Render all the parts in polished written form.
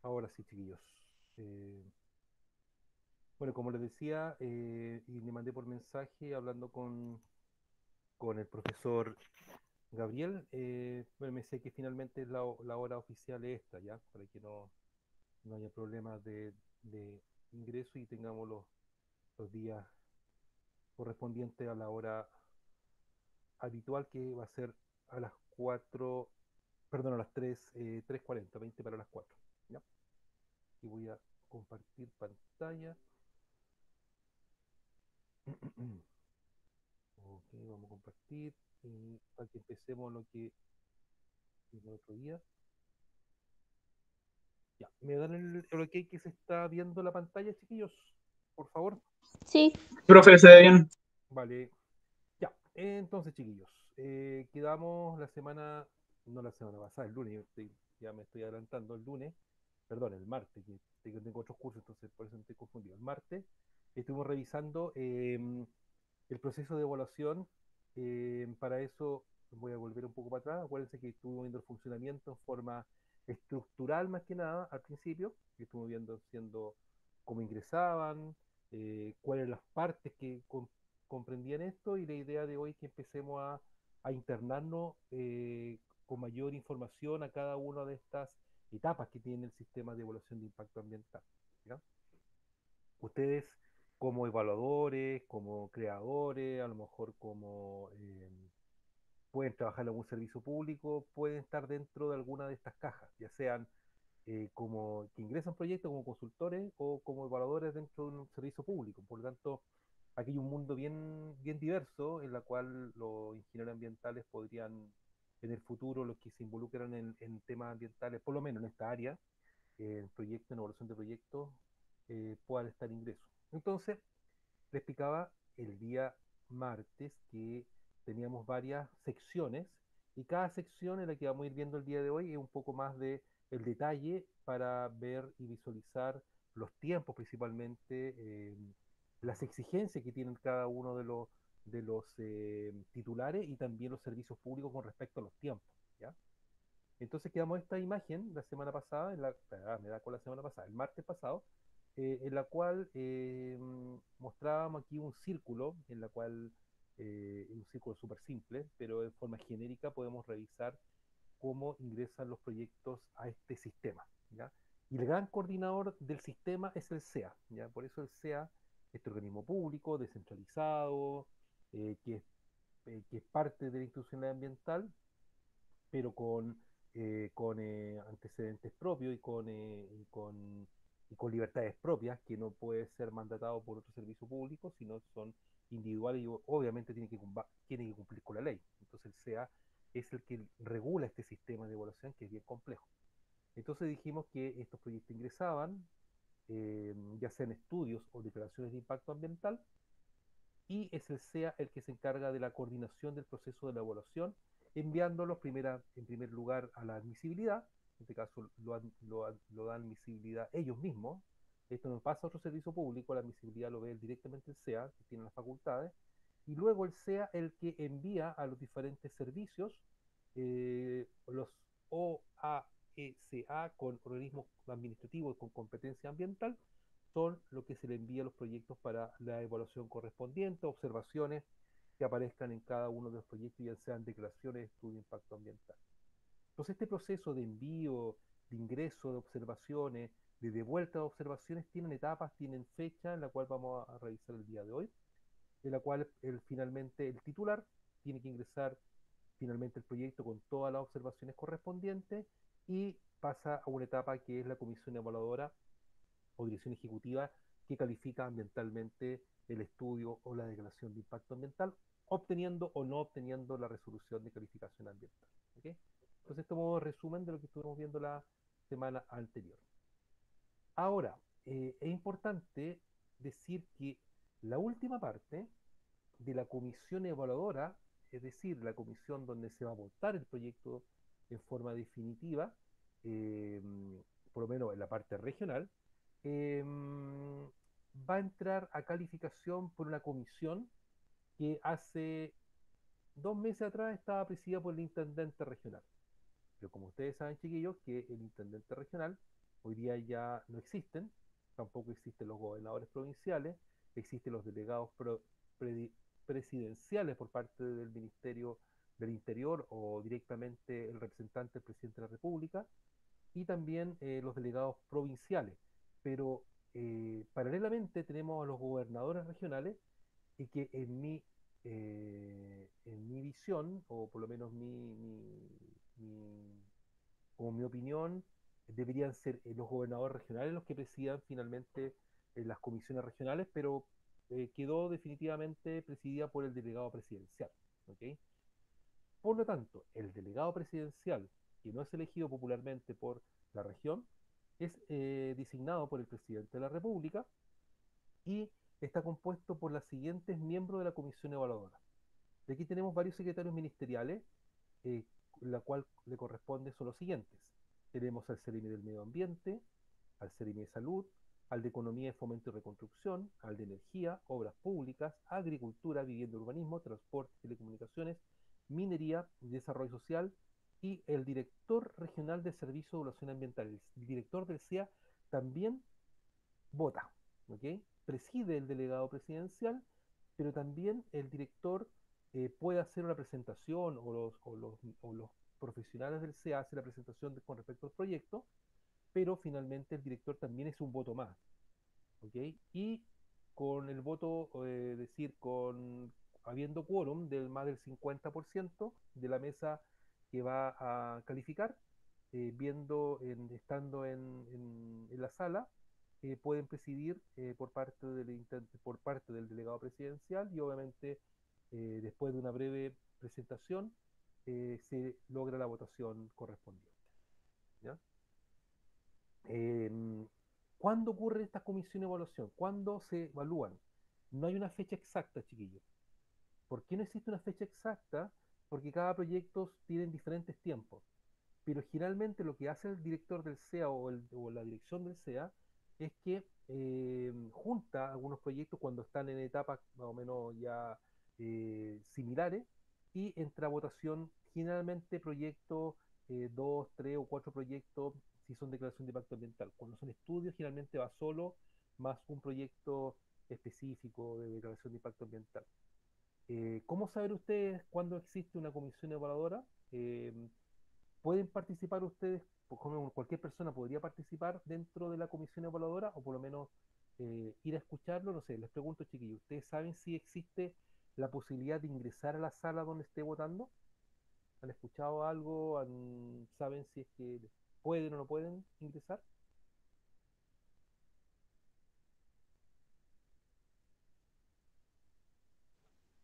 Ahora sí, chiquillos. Eh, bueno, como les decía, y le mandé por mensaje hablando con el profesor Gabriel, bueno, me decía que finalmente la hora oficial es esta, ¿ya? Para que no haya problemas de ingreso y tengamos los días correspondientes a la hora habitual que va a ser a las 4, perdón, a las 3, 3:40, 20 para las 4, ¿ya? Y voy a compartir pantalla. Ok, vamos a compartir para que empecemos lo que el otro día. Ya, ¿me dan el ok que se está viendo la pantalla, chiquillos? Por favor. Sí, Profe, se ve bien. Vale. Ya, entonces, chiquillos, quedamos la semana, no la semana pasada, el lunes, ya me estoy adelantando, el lunes, perdón, el martes, que tengo otros cursos, entonces por eso me estoy confundido. El martes estuvimos revisando el proceso de evaluación. Para eso voy a volver un poco para atrás. Acuérdense que estuvimos viendo el funcionamiento en forma estructural más que nada al principio, que estuvimos viendo siendo cómo ingresaban, cuáles eran las partes que comprendían esto, y la idea de hoy es que empecemos a internarnos con mayor información a cada una de estas etapas que tiene el sistema de evaluación de impacto ambiental. ¿Ya? Ustedes como evaluadores, como creadores, a lo mejor como pueden trabajar en algún servicio público, pueden estar dentro de alguna de estas cajas, ya sean como que ingresan proyectos como consultores o como evaluadores dentro de un servicio público. Por lo tanto, aquí hay un mundo bien diverso en la cual los ingenieros ambientales podrían en el futuro, los que se involucran en temas ambientales, por lo menos en esta área, en proyectos, en evaluación de proyectos, puedan estar ingresos. Entonces, le explicaba el día martes que teníamos varias secciones, y cada sección en la que vamos a ir viendo el día de hoy es un poco más de el detalle para ver y visualizar los tiempos principalmente, las exigencias que tienen cada uno de los titulares y también los servicios públicos con respecto a los tiempos, ¿ya? Entonces quedamos esta imagen la semana pasada, me da con la semana pasada, el martes pasado, en la cual mostrábamos aquí un círculo, en la cual, un círculo súper simple, pero en forma genérica podemos revisar cómo ingresan los proyectos a este sistema, ¿ya? Y el gran coordinador del sistema es el SEA, ¿ya? Por eso el SEA, este organismo público, descentralizado, que es parte de la institucionalidad ambiental, pero con antecedentes propios y con libertades propias, que no puede ser mandatado por otro servicio público, sino son individuales y obviamente tiene que cumplir con la ley. Entonces el SEA es el que regula este sistema de evaluación, que es bien complejo. Entonces dijimos que estos proyectos ingresaban, ya sean estudios o declaraciones de impacto ambiental, y es el SEA el que se encarga de la coordinación del proceso de la evaluación, enviándolos en primer lugar a la admisibilidad. En este caso lo dan admisibilidad ellos mismos. Esto no pasa a otro servicio público, la admisibilidad lo ve directamente el SEA, que tiene las facultades, y luego el SEA el que envía a los diferentes servicios, los OASA, con organismos administrativos con competencia ambiental, son lo que se le envía a los proyectos para la evaluación correspondiente, observaciones que aparezcan en cada uno de los proyectos, ya sean declaraciones de estudio de impacto ambiental. Entonces, este proceso de envío, de ingreso de observaciones, de devuelta de observaciones, tienen etapas, tienen fecha, en la cual vamos a revisar el día de hoy, en la cual finalmente el titular tiene que ingresar finalmente el proyecto con todas las observaciones correspondientes, y pasa a una etapa que es la comisión evaluadora o dirección ejecutiva, que califica ambientalmente el estudio o la declaración de impacto ambiental, obteniendo o no obteniendo la resolución de calificación ambiental. ¿Okay? Entonces, esto es un resumen de lo que estuvimos viendo la semana anterior. Ahora, es importante decir que la última parte de la comisión evaluadora, es decir, la comisión donde se va a votar el proyecto en forma definitiva, eh, por lo menos en la parte regional, eh, va a entrar a calificación por una comisión que hace 2 meses atrás estaba presidida por el intendente regional. Pero como ustedes saben, chiquillos, que el intendente regional, hoy día ya no existen, tampoco existen los gobernadores provinciales, existen los delegados predi- presidenciales por parte del Ministerio del Interior o directamente el representante del presidente de la República, y también los delegados provinciales. Pero paralelamente tenemos a los gobernadores regionales y que en mi visión, o por lo menos mi- como mi opinión, deberían ser los gobernadores regionales los que presidan finalmente las comisiones regionales, pero quedó definitivamente presidida por el delegado presidencial. ¿Ok? Por lo tanto, el delegado presidencial, que no es elegido popularmente por la región, es designado por el presidente de la República y está compuesto por las siguientes miembros de la comisión evaluadora. De aquí tenemos varios secretarios ministeriales, eh, la cual le corresponde son los siguientes. Tenemos al CEREMI del Medio Ambiente, al CEREMI de Salud, al de Economía, Fomento y Reconstrucción, al de Energía, Obras Públicas, Agricultura, Vivienda y Urbanismo, Transporte, Telecomunicaciones, Minería y Desarrollo Social, y el director regional de Servicios de Evaluación Ambiental. El director del CEA también vota, ¿ok? Preside el delegado presidencial, pero también el director puede hacer una presentación o los profesionales del CEA hacen la presentación con respecto al proyecto, pero finalmente el director también es un voto más, ¿ok? Y con el voto, decir, con habiendo quórum del más del 50% de la mesa que va a calificar, estando en la sala, pueden presidir por parte del delegado presidencial y obviamente después de una breve presentación se logra la votación correspondiente. ¿Ya? Eh, ¿Cuándo ocurre esta comisión de evaluación? ¿Cuándo se evalúan? No hay una fecha exacta, chiquillos. ¿Por qué no existe una fecha exacta? Porque cada proyecto tiene diferentes tiempos. Pero generalmente lo que hace el director del CEA o la dirección del CEA es que junta algunos proyectos cuando están en etapas más o menos ya similares y entra a votación generalmente proyectos, dos, tres o cuatro proyectos si son declaración de impacto ambiental. Cuando son estudios generalmente va solo más un proyecto específico de declaración de impacto ambiental. ¿Cómo saber ustedes cuándo existe una comisión evaluadora? Eh, ¿Pueden participar ustedes, como cualquier persona podría participar dentro de la comisión evaluadora o por lo menos ir a escucharlo? No sé, les pregunto, chiquillos, ¿ustedes saben si existe la posibilidad de ingresar a la sala donde esté votando? ¿Han escuchado algo? ¿Saben si es que pueden o no pueden ingresar?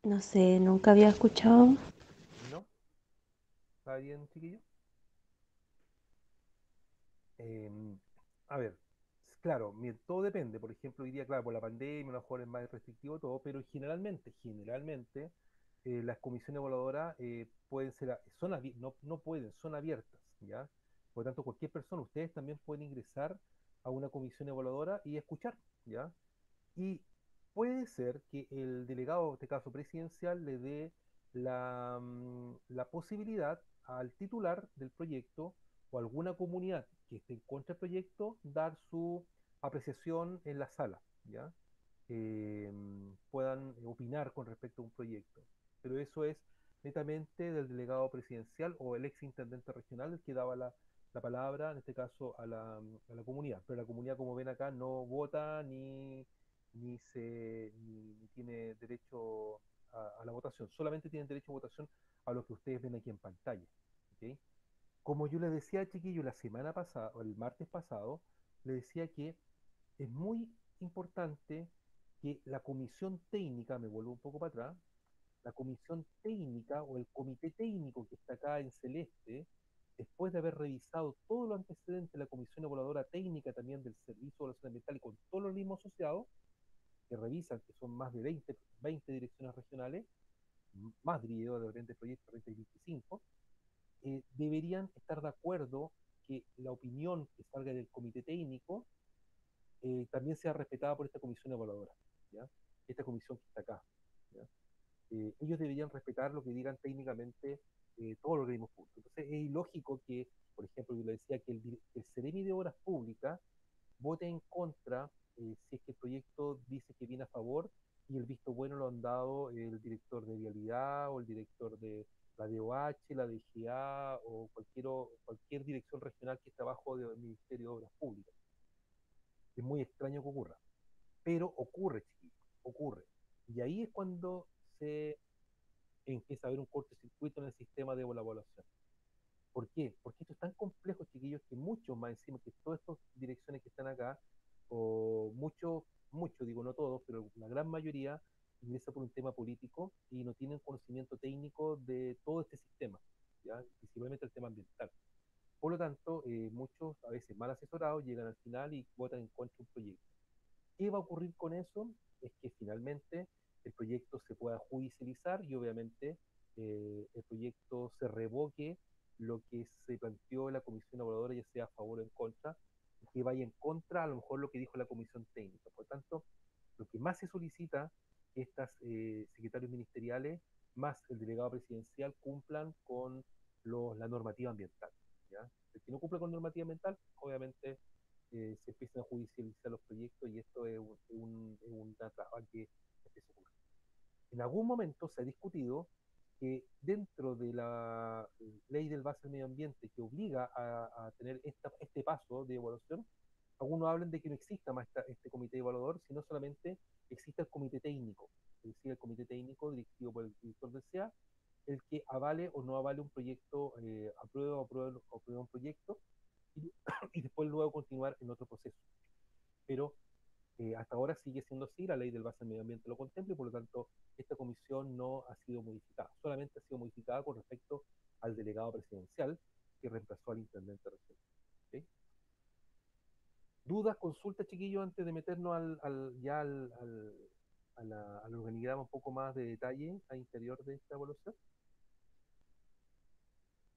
No sé, nunca había escuchado. ¿No? ¿Está bien, chiquillos? Em, a ver, claro, todo depende. Por ejemplo, hoy día, claro, por la pandemia, a lo mejor es más restrictivo todo, pero generalmente, las comisiones evaluadoras pueden ser, no pueden, son abiertas, ¿ya? Por lo tanto, cualquier persona, ustedes también pueden ingresar a una comisión evaluadora y escuchar, ¿ya? Y puede ser que el delegado, en este caso presidencial, le dé la posibilidad al titular del proyecto o alguna comunidad que esté en contra del proyecto dar su apreciación en la sala, ¿ya? Puedan opinar con respecto a un proyecto. Pero eso es netamente del delegado presidencial o el ex intendente regional el que daba la palabra, en este caso, a la comunidad. Pero la comunidad, como ven acá, no vota ni tiene derecho a la votación. Solamente tienen derecho a votación a lo que ustedes ven aquí en pantalla. ¿Ok? Como yo les decía, chiquillo, la semana pasada, o el martes pasado, les decía que es muy importante que la comisión técnica, me vuelvo un poco para atrás, la comisión técnica o el comité técnico que está acá en celeste, después de haber revisado todo lo antecedente de la comisión evaluadora técnica también del Servicio de Evaluación Ambiental y con todos los mismos asociados, que revisan, que son más de 20 direcciones regionales, más diría yo, de 20 proyectos, 20 y 25, deberían estar de acuerdo que la opinión que salga del comité técnico también sea respetada por esta comisión evaluadora, ¿ya? Esta comisión que está acá, ¿ya? Ellos deberían respetar lo que digan técnicamente todos los organismos públicos. Entonces es ilógico que Por ejemplo, yo le decía que el Ceremi de Obras Públicas vote en contra si es que el proyecto dice que viene a favor y el visto bueno lo han dado el director de Vialidad o el director de la DOH, la DGA o cualquier dirección regional que esté abajo del Ministerio de Obras Públicas. Es muy extraño que ocurra, pero ocurre, chiquillos, ocurre. Y ahí es cuando se empieza a haber un cortocircuito en el sistema de evaluación. ¿Por qué? Porque esto es tan complejo, chiquillos, que muchos más encima, que todas estas direcciones que están acá, o muchos, digo no todos, pero la gran mayoría ingresa por un tema político y no tienen conocimiento técnico de todo este sistema, ¿ya? Principalmente el tema ambiental. Por lo tanto, muchos, a veces mal asesorados, llegan al final y votan en contra de un proyecto. ¿Qué va a ocurrir con eso? Es que finalmente el proyecto se pueda judicializar y obviamente el proyecto se revoque lo que se planteó en la comisión evaluadora, ya sea a favor o en contra, y que vaya en contra a lo mejor lo que dijo la comisión técnica. Por tanto, lo que más se solicita es que estas secretarios ministeriales más el delegado presidencial cumplan con la normativa ambiental. ¿Ya? El que no cumple con normativa ambiental, obviamente se empiezan a judicializar los proyectos y esto es una traba que empieza a ocurrir. En algún momento se ha discutido que dentro de la ley del base del medio ambiente que obliga a tener este paso de evaluación, algunos hablan de que no exista más este comité evaluador, sino solamente exista el comité técnico, es decir, el comité técnico dirigido por el director del CEA, el que avale o no avale un proyecto, aprueba un proyecto y, y después luego continuar en otro proceso. Pero hasta ahora sigue siendo así, la ley del base del medio ambiente lo contempla y por lo tanto esta comisión no ha sido modificada, solamente ha sido modificada con respecto al delegado presidencial que reemplazó al intendente recién. ¿Okay? ¿Dudas, consultas, chiquillos, antes de meternos al organigrama un poco más de detalle al interior de esta evaluación?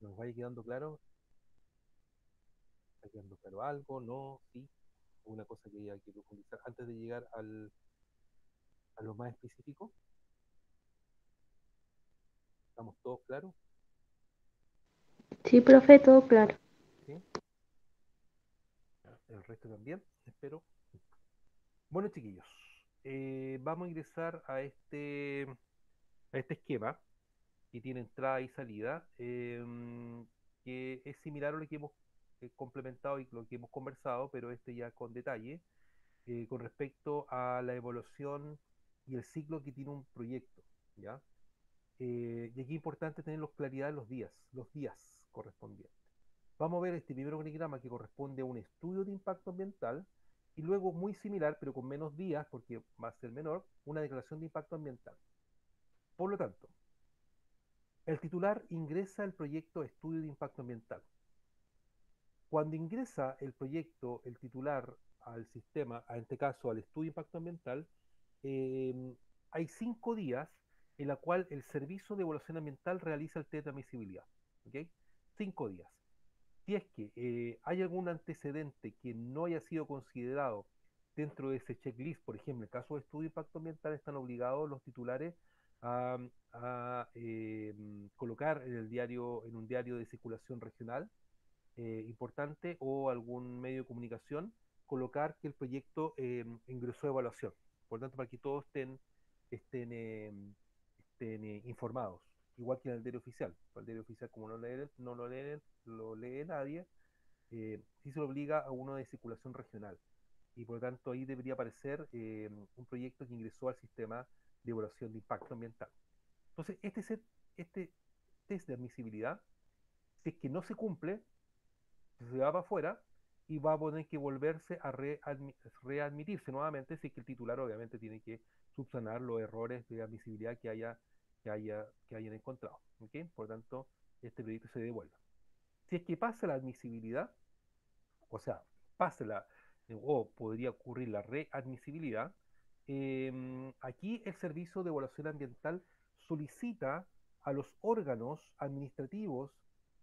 ¿Nos vaya quedando claro? ¿Está quedando claro algo? ¿No? ¿Sí? ¿Una cosa que hay que profundizar antes de llegar a lo más específico? ¿Estamos todos claros? Sí, profe, todo claro. ¿Sí? El resto también, espero. Bueno, chiquillos, vamos a ingresar a este esquema que tiene entrada y salida, que es similar a lo que hemos complementado y lo que hemos conversado, pero este ya con detalle, con respecto a la evaluación y el ciclo que tiene un proyecto, ¿ya? Y aquí es importante tener claridad en los días correspondientes. Vamos a ver este primer organigrama que corresponde a un estudio de impacto ambiental y luego muy similar, pero con menos días, porque va a ser menor, una declaración de impacto ambiental. Por lo tanto, el titular ingresa el proyecto Estudio de Impacto Ambiental. Cuando ingresa el proyecto, el titular al sistema, en este caso al Estudio de Impacto Ambiental, eh, hay 5 días en la cual el Servicio de Evaluación Ambiental realiza el test de admisibilidad. ¿Ok? 5 días. Si es que hay algún antecedente que no haya sido considerado dentro de ese checklist, por ejemplo, en el caso de estudio de impacto ambiental, están obligados los titulares a, colocar en un diario de circulación regional importante o algún medio de comunicación, colocar que el proyecto ingresó a evaluación. Por lo tanto, para que todos estén informados, igual que en el diario oficial. El diario oficial, como no lo lee nadie, sí se lo obliga a uno de circulación regional. Y por lo tanto ahí debería aparecer un proyecto que ingresó al sistema de evaluación de impacto ambiental. Entonces, este test de admisibilidad, si es que no se cumple, se va para afuera y va a tener que volverse a readmitirse nuevamente, si es que el titular obviamente tiene que subsanar los errores de admisibilidad que hayan encontrado. ¿Okay? Por lo tanto, este proyecto se devuelve. Si es que pasa la admisibilidad, o sea, pasa o podría ocurrir la readmisibilidad, aquí el Servicio de Evaluación Ambiental solicita a los órganos administrativos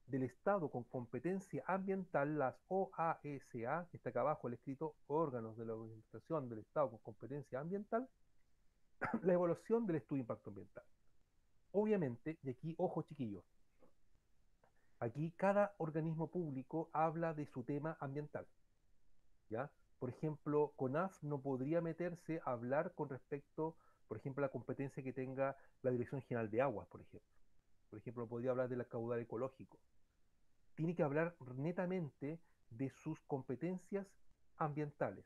del Estado con competencia ambiental, las OASA, que está acá abajo el escrito órganos de la Administración del Estado con competencia ambiental, la evaluación del estudio de impacto ambiental. Obviamente, y aquí, ojo chiquillos, Aquí cada organismo público habla de su tema ambiental, ¿ya? Por ejemplo, CONAF no podría meterse a hablar con respecto, por ejemplo, a la competencia que tenga la Dirección General de Aguas, por ejemplo. Por ejemplo, no podría hablar del caudal ecológico. Tiene que hablar netamente de sus competencias ambientales.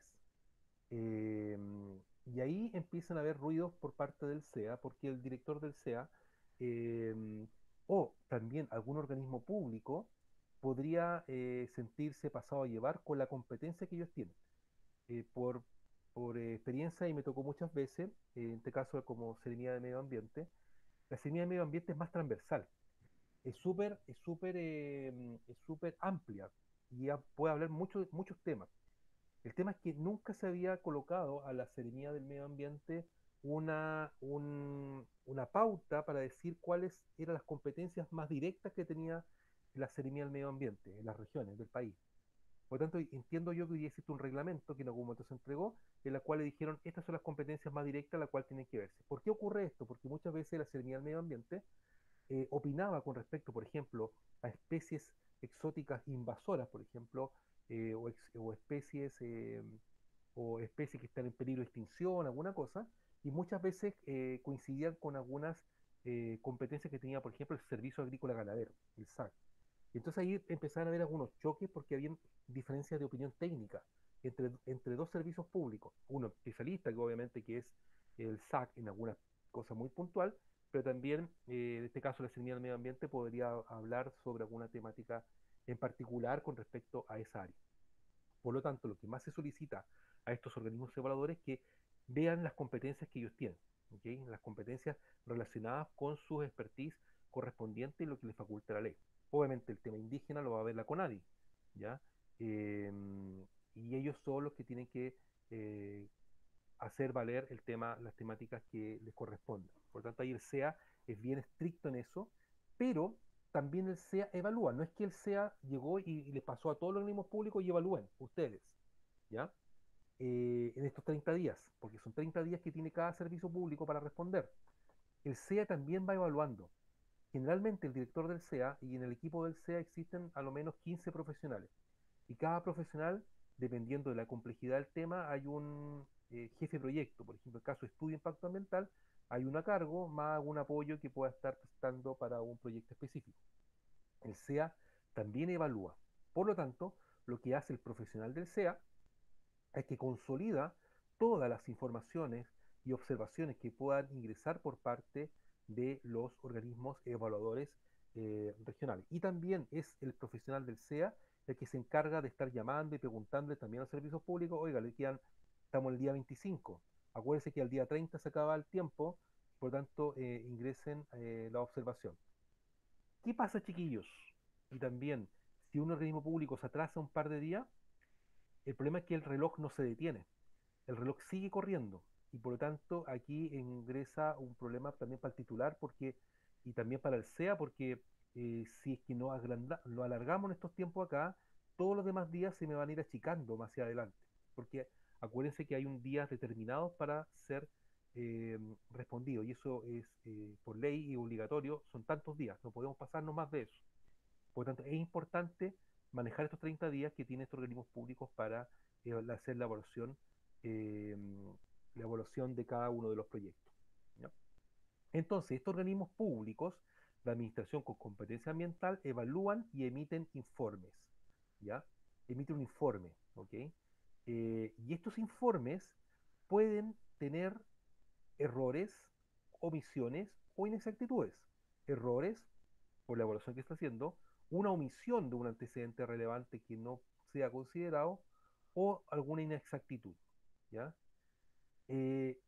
Eh, y ahí empiezan a haber ruidos por parte del SEA, porque el director del SEA, eh, o también algún organismo público, podría sentirse pasado a llevar con la competencia que ellos tienen. Eh, por experiencia, y me tocó muchas veces, en este caso como Seremía de Medio Ambiente, la Seremía de Medio Ambiente es más transversal, es súper amplia y ya puede hablar muchos temas. El tema es que nunca se había colocado a la Seremía del Medio Ambiente una pauta para decir cuáles eran las competencias más directas que tenía la Seremía del Medio Ambiente en las regiones del país. Por lo tanto, entiendo yo que hoy existe un reglamento que en algún momento se entregó, en la cual le dijeron, estas son las competencias más directas, la cual tienen que verse. ¿Por qué ocurre esto? Porque muchas veces la Seremía del Medio Ambiente opinaba con respecto, por ejemplo, a especies exóticas invasoras, por ejemplo, o especies que están en peligro de extinción, alguna cosa, y muchas veces coincidían con algunas competencias que tenía, por ejemplo, el Servicio Agrícola Ganadero, el SAC. Entonces ahí empezaron a haber algunos choques porque había diferencias de opinión técnica entre dos servicios públicos. Uno especialista, que obviamente que es el SAC en alguna cosa muy puntual, pero también en este caso la Secretaría del Medio Ambiente podría hablar sobre alguna temática en particular con respecto a esa área. Por lo tanto, lo que más se solicita a estos organismos evaluadores es que vean las competencias que ellos tienen, ¿okay? Las competencias relacionadas con sus expertise correspondientes y lo que les faculta la ley. Obviamente el tema indígena lo va a ver la CONADI, ¿ya? Eh, y ellos son los que tienen que eh, hacer valer el tema, las temáticas que les correspondan. Por lo tanto, ahí el SEA es bien estricto en eso, pero también el SEA evalúa. No es que el SEA llegó y les pasó a todos los organismos públicos y evalúen ustedes, ¿ya? En estos 30 días, porque son 30 días que tiene cada servicio público para responder. El SEA también va evaluando. Generalmente el director del SEA y en el equipo del SEA existen a lo menos 15 profesionales. Y cada profesional, dependiendo de la complejidad del tema, hay un jefe de proyecto. Por ejemplo, en el caso de estudio de impacto ambiental, hay un a cargo más un apoyo que pueda estar prestando para un proyecto específico. El SEA también evalúa. Por lo tanto, lo que hace el profesional del SEA es que consolida todas las informaciones y observaciones que puedan ingresar por parte de los organismos evaluadores regionales. Y también es el profesional del SEA el que se encarga de estar llamando y preguntándole también a los servicios públicos, oiga, le quedan, estamos el día 25, acuérdense que al día 30 se acaba el tiempo, por lo tanto ingresen la observación. ¿Qué pasa, chiquillos? Y también, si un organismo público se atrasa un par de días, el problema es que el reloj no se detiene, el reloj sigue corriendo y por lo tanto aquí ingresa un problema también para el titular porque, y también para el SEA porque si es que no lo alargamos en estos tiempos acá, todos los demás días se me van a ir achicando más hacia adelante. Porque acuérdense que hay un día determinado para ser eh, respondido y eso es por ley y obligatorio, son tantos días, no podemos pasarnos más de eso. Por lo tanto, es importante manejar estos 30 días que tienen estos organismos públicos para hacer eh, la evaluación de cada uno de los proyectos. ¿Ya? Entonces, estos organismos públicos de administración con competencia ambiental evalúan y emiten informes. ¿Ya? Emite un informe. ¿Ok? Y estos informes pueden tener errores, omisiones o inexactitudes. Errores por la evaluación que está haciendo, una omisión de un antecedente relevante que no sea considerado o alguna inexactitud. ¿Ya? Eh,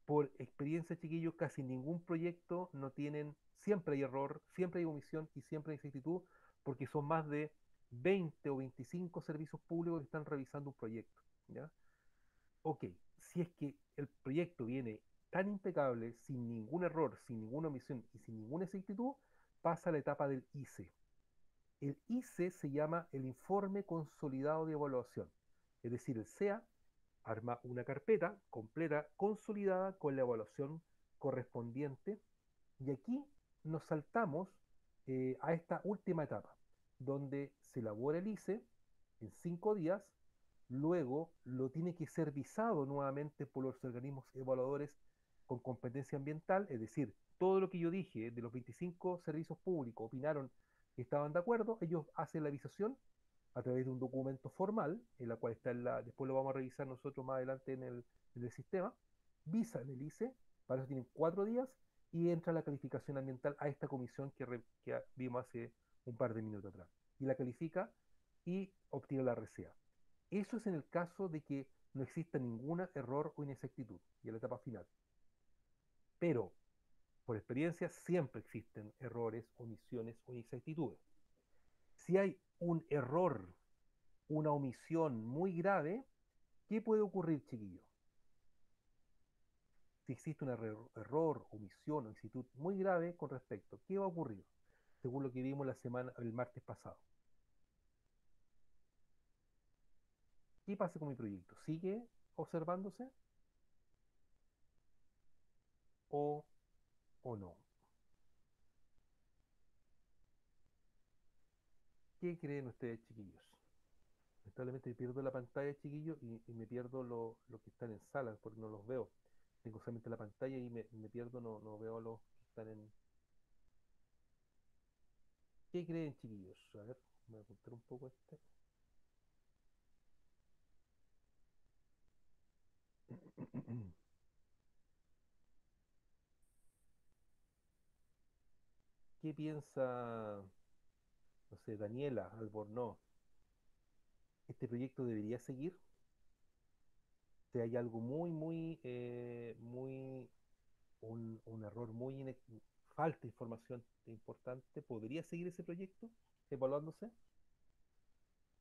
por experiencia, chiquillos, casi ningún proyecto no tienen, siempre hay error, siempre hay omisión y siempre hay inexactitud, porque son más de 20 o 25 servicios públicos que están revisando un proyecto. ¿Ya? Ok, si es que el proyecto viene tan impecable, sin ningún error, sin ninguna omisión y sin ninguna exactitud, pasa a la etapa del ICE. El ICE se llama el Informe Consolidado de Evaluación. Es decir, el SEA arma una carpeta completa, consolidada con la evaluación correspondiente. Y aquí nos saltamos a esta última etapa, donde se elabora el ICE en 5 días, luego lo tiene que ser visado nuevamente por los organismos evaluadores con competencia ambiental, es decir, todo lo que yo dije de los 25 servicios públicos opinaron que estaban de acuerdo, ellos hacen la visación a través de un documento formal, en la cual está después lo vamos a revisar nosotros más adelante en el sistema, visan el ICE, para eso tienen 4 días, y entra la calificación ambiental a esta comisión que vimos hace un par de minutos atrás. Y la califica y obtiene la RCA. Eso es en el caso de que no exista ningún error o inexactitud, y en la etapa final. Pero, por experiencia, siempre existen errores, omisiones o inexactitudes. Si hay un error, una omisión muy grave, ¿qué puede ocurrir, chiquillos? Si existe un error, omisión o inexactitud muy grave con respecto, ¿qué va a ocurrir? Según lo que vimos el martes pasado. ¿Qué pasa con mi proyecto? ¿Sigue observándose o, o no? ¿Qué creen ustedes, chiquillos? Lamentablemente pierdo la pantalla, chiquillos, y me pierdo lo que están en sala, porque no los veo. Tengo solamente la pantalla y me pierdo, no veo a los que están en... ¿Qué creen, chiquillos? A ver, voy a contar un poco este. ¿Qué piensa, no sé, Daniela Albornoz? ¿Este proyecto debería seguir? Si hay algo un error falta de información importante, ¿podría seguir ese proyecto evaluándose?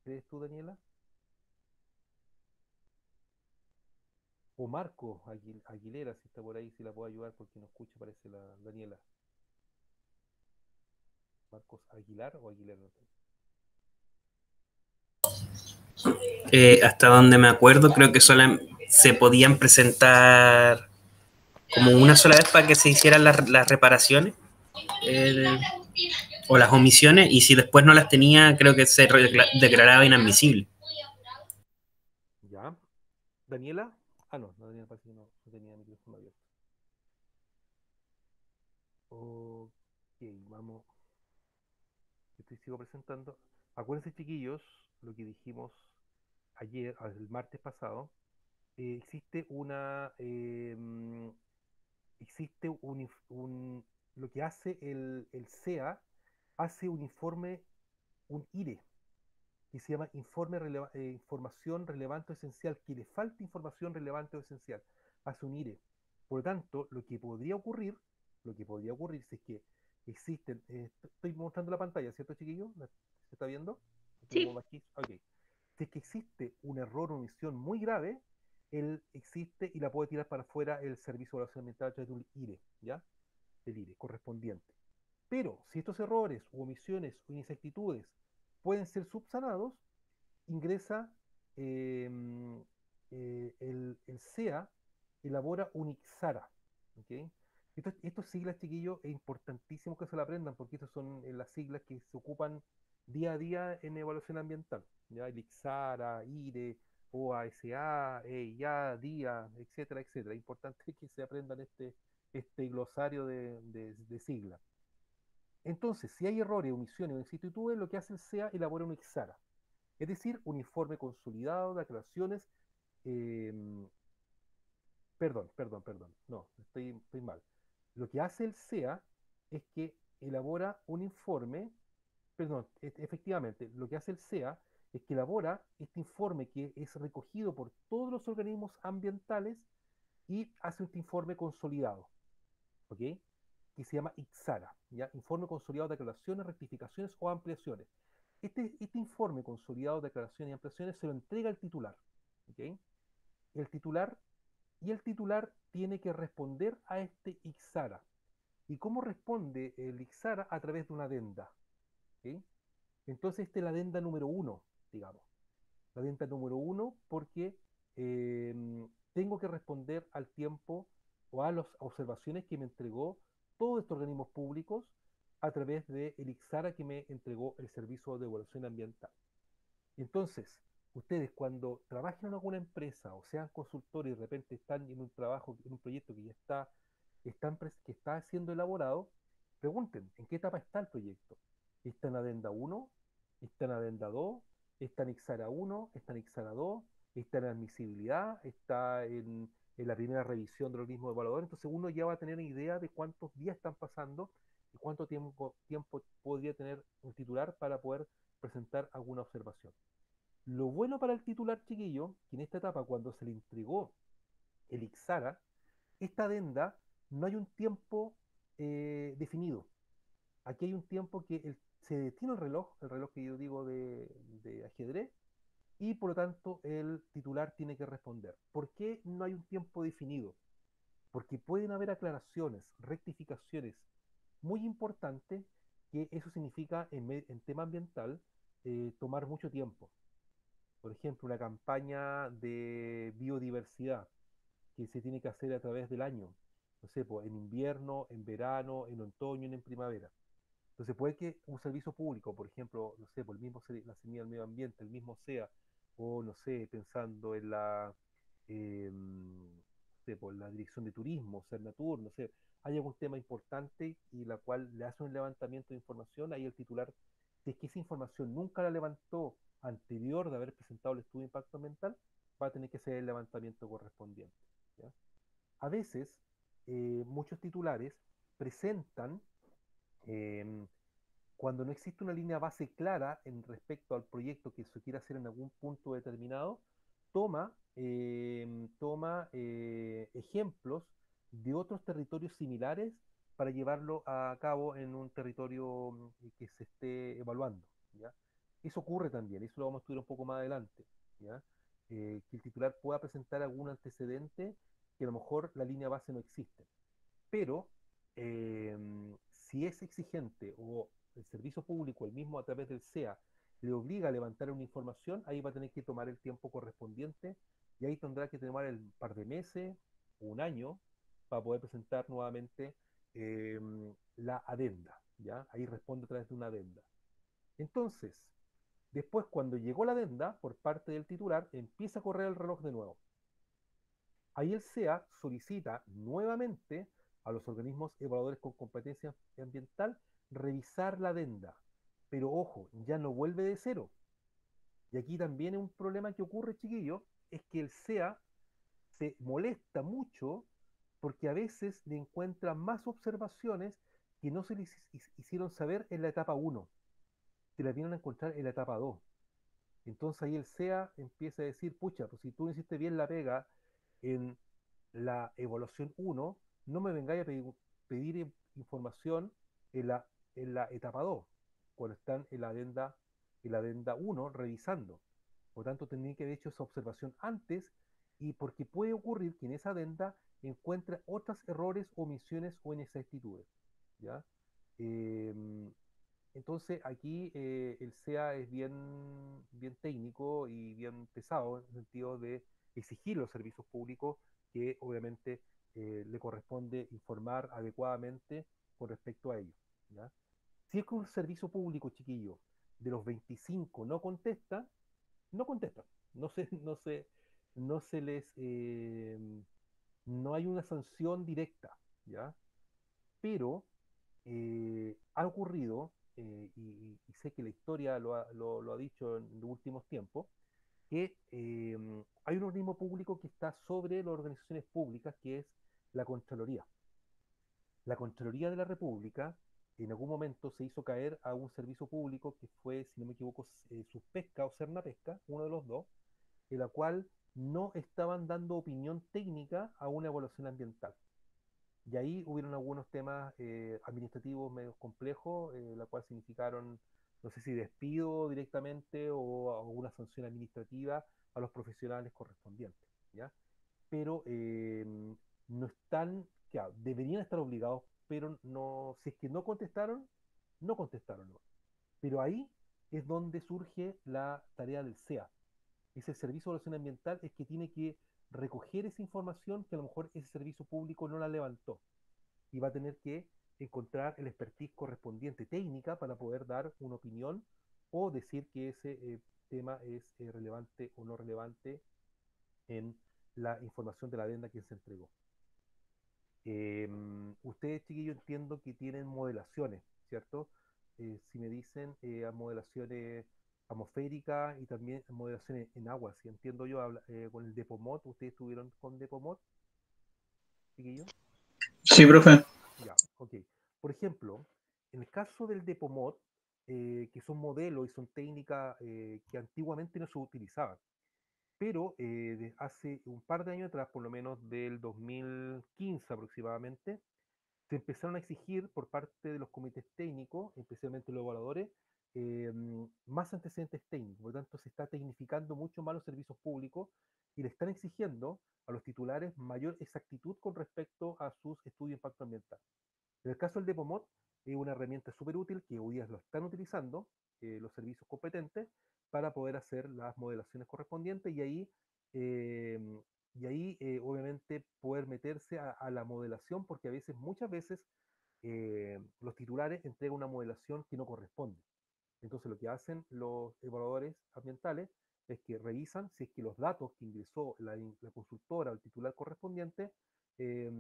¿Crees tú, Daniela? O Marco Aguilera, si está por ahí, si la puedo ayudar porque no escucha, parece la Daniela. Marcos Aguilar o Aguilera. No sé. Hasta donde me acuerdo, creo que solo se podían presentar como una sola vez para que se hicieran las reparaciones eh, o las omisiones, y si después no las tenía, creo que se declaraba inadmisible. ¿Ya? ¿Daniela? Ah, no, Daniela parece que no tenía el micrófono abierto. Ok, vamos. Sigo presentando. Acuérdense, chiquillos, lo que dijimos ayer, el martes pasado. Existe existe lo que hace el SEA, hace un informe, un IRE, que se llama Información Relevante o Esencial, que le falta información relevante o esencial, hace un IRE. Por lo tanto, lo que podría ocurrir si es que existen, estoy mostrando la pantalla, ¿cierto, chiquillo? ¿Se está viendo? ¿Lo tengo Sí. bajito? Ok. Si es que existe un error o omisión muy grave, él existe y la puede tirar para afuera el Servicio de Evaluación Ambiental a través de un IRE, ¿ya? El IRE correspondiente. Pero si estos errores u omisiones o inexactitudes pueden ser subsanados, ingresa eh, el SEA, elabora un IXARA. ¿Okay? Estos siglas, chiquillos, es importantísimo que se lo aprendan porque estas son las siglas que se ocupan día a día en evaluación ambiental. ¿Ya? El IXARA, IRE, OASA, EIA, DIA, etcétera, etcétera. Es importante que se aprendan este glosario de siglas. Entonces, si hay errores, omisiones o inexactitudes, lo que hace el SEA elabora un IXARA, es decir, un informe consolidado de aclaraciones. eh, perdón, no, estoy mal. Lo que hace el SEA es que elabora un informe, perdón, efectivamente, lo que hace el SEA es que elabora este informe que es recogido por todos los organismos ambientales y hace este informe consolidado, ¿ok? Que se llama IXARA, ¿ya? Informe consolidado de aclaraciones, rectificaciones o ampliaciones. Este informe consolidado de aclaraciones y ampliaciones se lo entrega al titular, ¿ok? El titular el titular tiene que responder a este IXARA. ¿Y cómo responde el IXARA? A través de una adenda, ¿ok? Entonces, esta es la adenda número uno, digamos. La adenda número uno porque eh, tengo que responder al tiempo o a las observaciones que me entregó todos estos organismos públicos a través de el Ixara que me entregó el servicio de evaluación ambiental. Entonces, ustedes cuando trabajen en alguna empresa o sean consultores y de repente están en un trabajo, en un proyecto que ya que está siendo elaborado, pregunten en qué etapa está el proyecto. ¿Está en adenda 1? ¿Está en adenda 2? ¿Está en Ixara 1? ¿Está en Ixara 2? ¿Está en admisibilidad? ¿Está en la primera revisión del organismo evaluador? Entonces uno ya va a tener idea de cuántos días están pasando y cuánto tiempo podría tener un titular para poder presentar alguna observación. Lo bueno para el titular, chiquillo, que en esta etapa, cuando se le entregó el Ixara, esta adenda no hay un tiempo definido. Aquí hay un tiempo que se detiene el reloj que yo digo de ajedrez, y por lo tanto el titular tiene que responder. ¿Por qué no hay un tiempo definido? Porque pueden haber aclaraciones, rectificaciones muy importantes, que eso significa en tema ambiental tomar mucho tiempo. Por ejemplo, una campaña de biodiversidad que se tiene que hacer a través del año. No sé, pues, en invierno, en verano, en otoño, en primavera. Entonces puede que un servicio público, por ejemplo, no sé, por el mismo la Semilla del Medio Ambiente, el mismo sea, o no sé, pensando en no sé, por la Dirección de Turismo, Cernatur, no sé, hay algún tema importante y la cual le hace un levantamiento de información, ahí el titular, si es que esa información nunca la levantó anterior de haber presentado el estudio de impacto ambiental, va a tener que hacer el levantamiento correspondiente. ¿Ya? A veces, muchos titulares presentan em, cuando no existe una línea base clara en respecto al proyecto que se quiere hacer en algún punto determinado, toma ejemplos de otros territorios similares para llevarlo a cabo en un territorio que se esté evaluando, ¿ya? Eso ocurre también, eso lo vamos a estudiar un poco más adelante, ¿ya? Que el titular pueda presentar algún antecedente que a lo mejor la línea base no existe. Pero si es exigente o el servicio público, el mismo a través del SEA, le obliga a levantar una información, ahí va a tener que tomar el tiempo correspondiente y ahí tendrá que tomar el par de meses o un año para poder presentar nuevamente eh, la adenda, ¿ya? Ahí responde a través de una adenda. Entonces, después cuando llegó la adenda por parte del titular, empieza a correr el reloj de nuevo. Ahí el SEA solicita nuevamente a los organismos evaluadores con competencia ambiental revisar la adenda. Pero ojo, ya no vuelve de cero. Y aquí también es un problema que ocurre, chiquillo, es que el SEA se molesta mucho porque a veces le encuentra más observaciones que no se les hicieron saber en la etapa 1, se las vienen a encontrar en la etapa 2. Entonces ahí el SEA empieza a decir, pucha, pues si tú no hiciste bien la pega en la evaluación 1, no me vengáis a pedir información en la etapa 2, cuando están en la adenda 1 revisando. Por lo tanto, tendría que haber hecho esa observación antes, y porque puede ocurrir que en esa adenda encuentre otros errores, omisiones o inexactitudes. ¿Ya? Em, entonces aquí el SEA es bien técnico y bien pesado en el sentido de exigir a los servicios públicos que obviamente le corresponde informar adecuadamente con respecto a ello, ¿ya? Si es que un servicio público, chiquillo, de los 25 no contesta, no contesta, no se, no se, no se les, no hay una sanción directa, ¿ya? Pero ha ocurrido, y sé que la historia lo ha dicho en los últimos tiempos, que hay un organismo público que está sobre las organizaciones públicas, que es la Contraloría. La Contraloría de la República en algún momento se hizo caer a un servicio público que fue, si no me equivoco, Suspesca o Cernapesca, uno de los dos, en la cual no estaban dando opinión técnica a una evaluación ambiental. Y ahí hubieron algunos temas administrativos medio complejos, la cual significaron, no sé si despido directamente o alguna sanción administrativa a los profesionales correspondientes, ¿ya? Pero no están, claro, deberían estar obligados, pero no, si es que no contestaron, no contestaron, ¿no? Pero ahí es donde surge la tarea del SEA. Ese servicio de evaluación ambiental es que tiene que recoger esa información que a lo mejor ese servicio público no la levantó y va a tener que encontrar el expertise correspondiente técnica para poder dar una opinión o decir que ese tema es relevante o no relevante en la información de la adenda que se entregó. Ustedes, chiquillos, entiendo que tienen modelaciones, ¿cierto? Si me dicen modelaciones atmosféricas y también modelaciones en agua, si entiendo yo, con el Depomod, ¿ustedes estuvieron con Depomod, chiquillos? Sí, profe. Ya, ok. Por ejemplo, en el caso del Depomod, que son modelos y son técnicas que antiguamente no se utilizaban, pero hace un par de años atrás, por lo menos del 2015 aproximadamente, se empezaron a exigir por parte de los comités técnicos, especialmente los evaluadores, más antecedentes técnicos. Por lo tanto, se está tecnificando mucho más los servicios públicos y le están exigiendo a los titulares mayor exactitud con respecto a sus estudios de impacto ambiental. En el caso del Depomod, es una herramienta súper útil que hoy día lo están utilizando los servicios competentes para poder hacer las modelaciones correspondientes eh, obviamente poder meterse a la modelación porque a veces, muchas veces, los titulares entregan una modelación que no corresponde. Entonces lo que hacen los evaluadores ambientales es que revisan si es que los datos que ingresó la consultora o el titular correspondiente eh,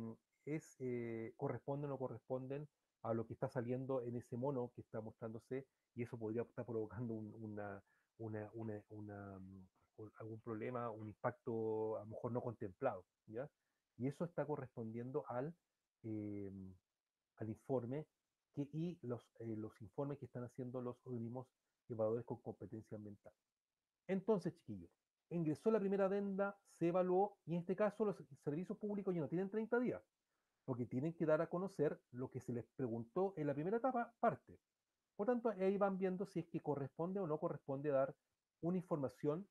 corresponden o no corresponden a lo que está saliendo en ese mono que está mostrándose y eso podría estar provocando algún problema, un impacto a lo mejor no contemplado, ¿ya? Y eso está correspondiendo eh, al informe y los informes que están haciendo los organismos evaluadores con competencia ambiental. Entonces, chiquillos, ingresó la primera adenda, se evaluó y en este caso los servicios públicos ya no tienen 30 días, porque tienen que dar a conocer lo que se les preguntó en la primera etapa, parte. Por tanto, ahí van viendo si es que corresponde o no corresponde dar una información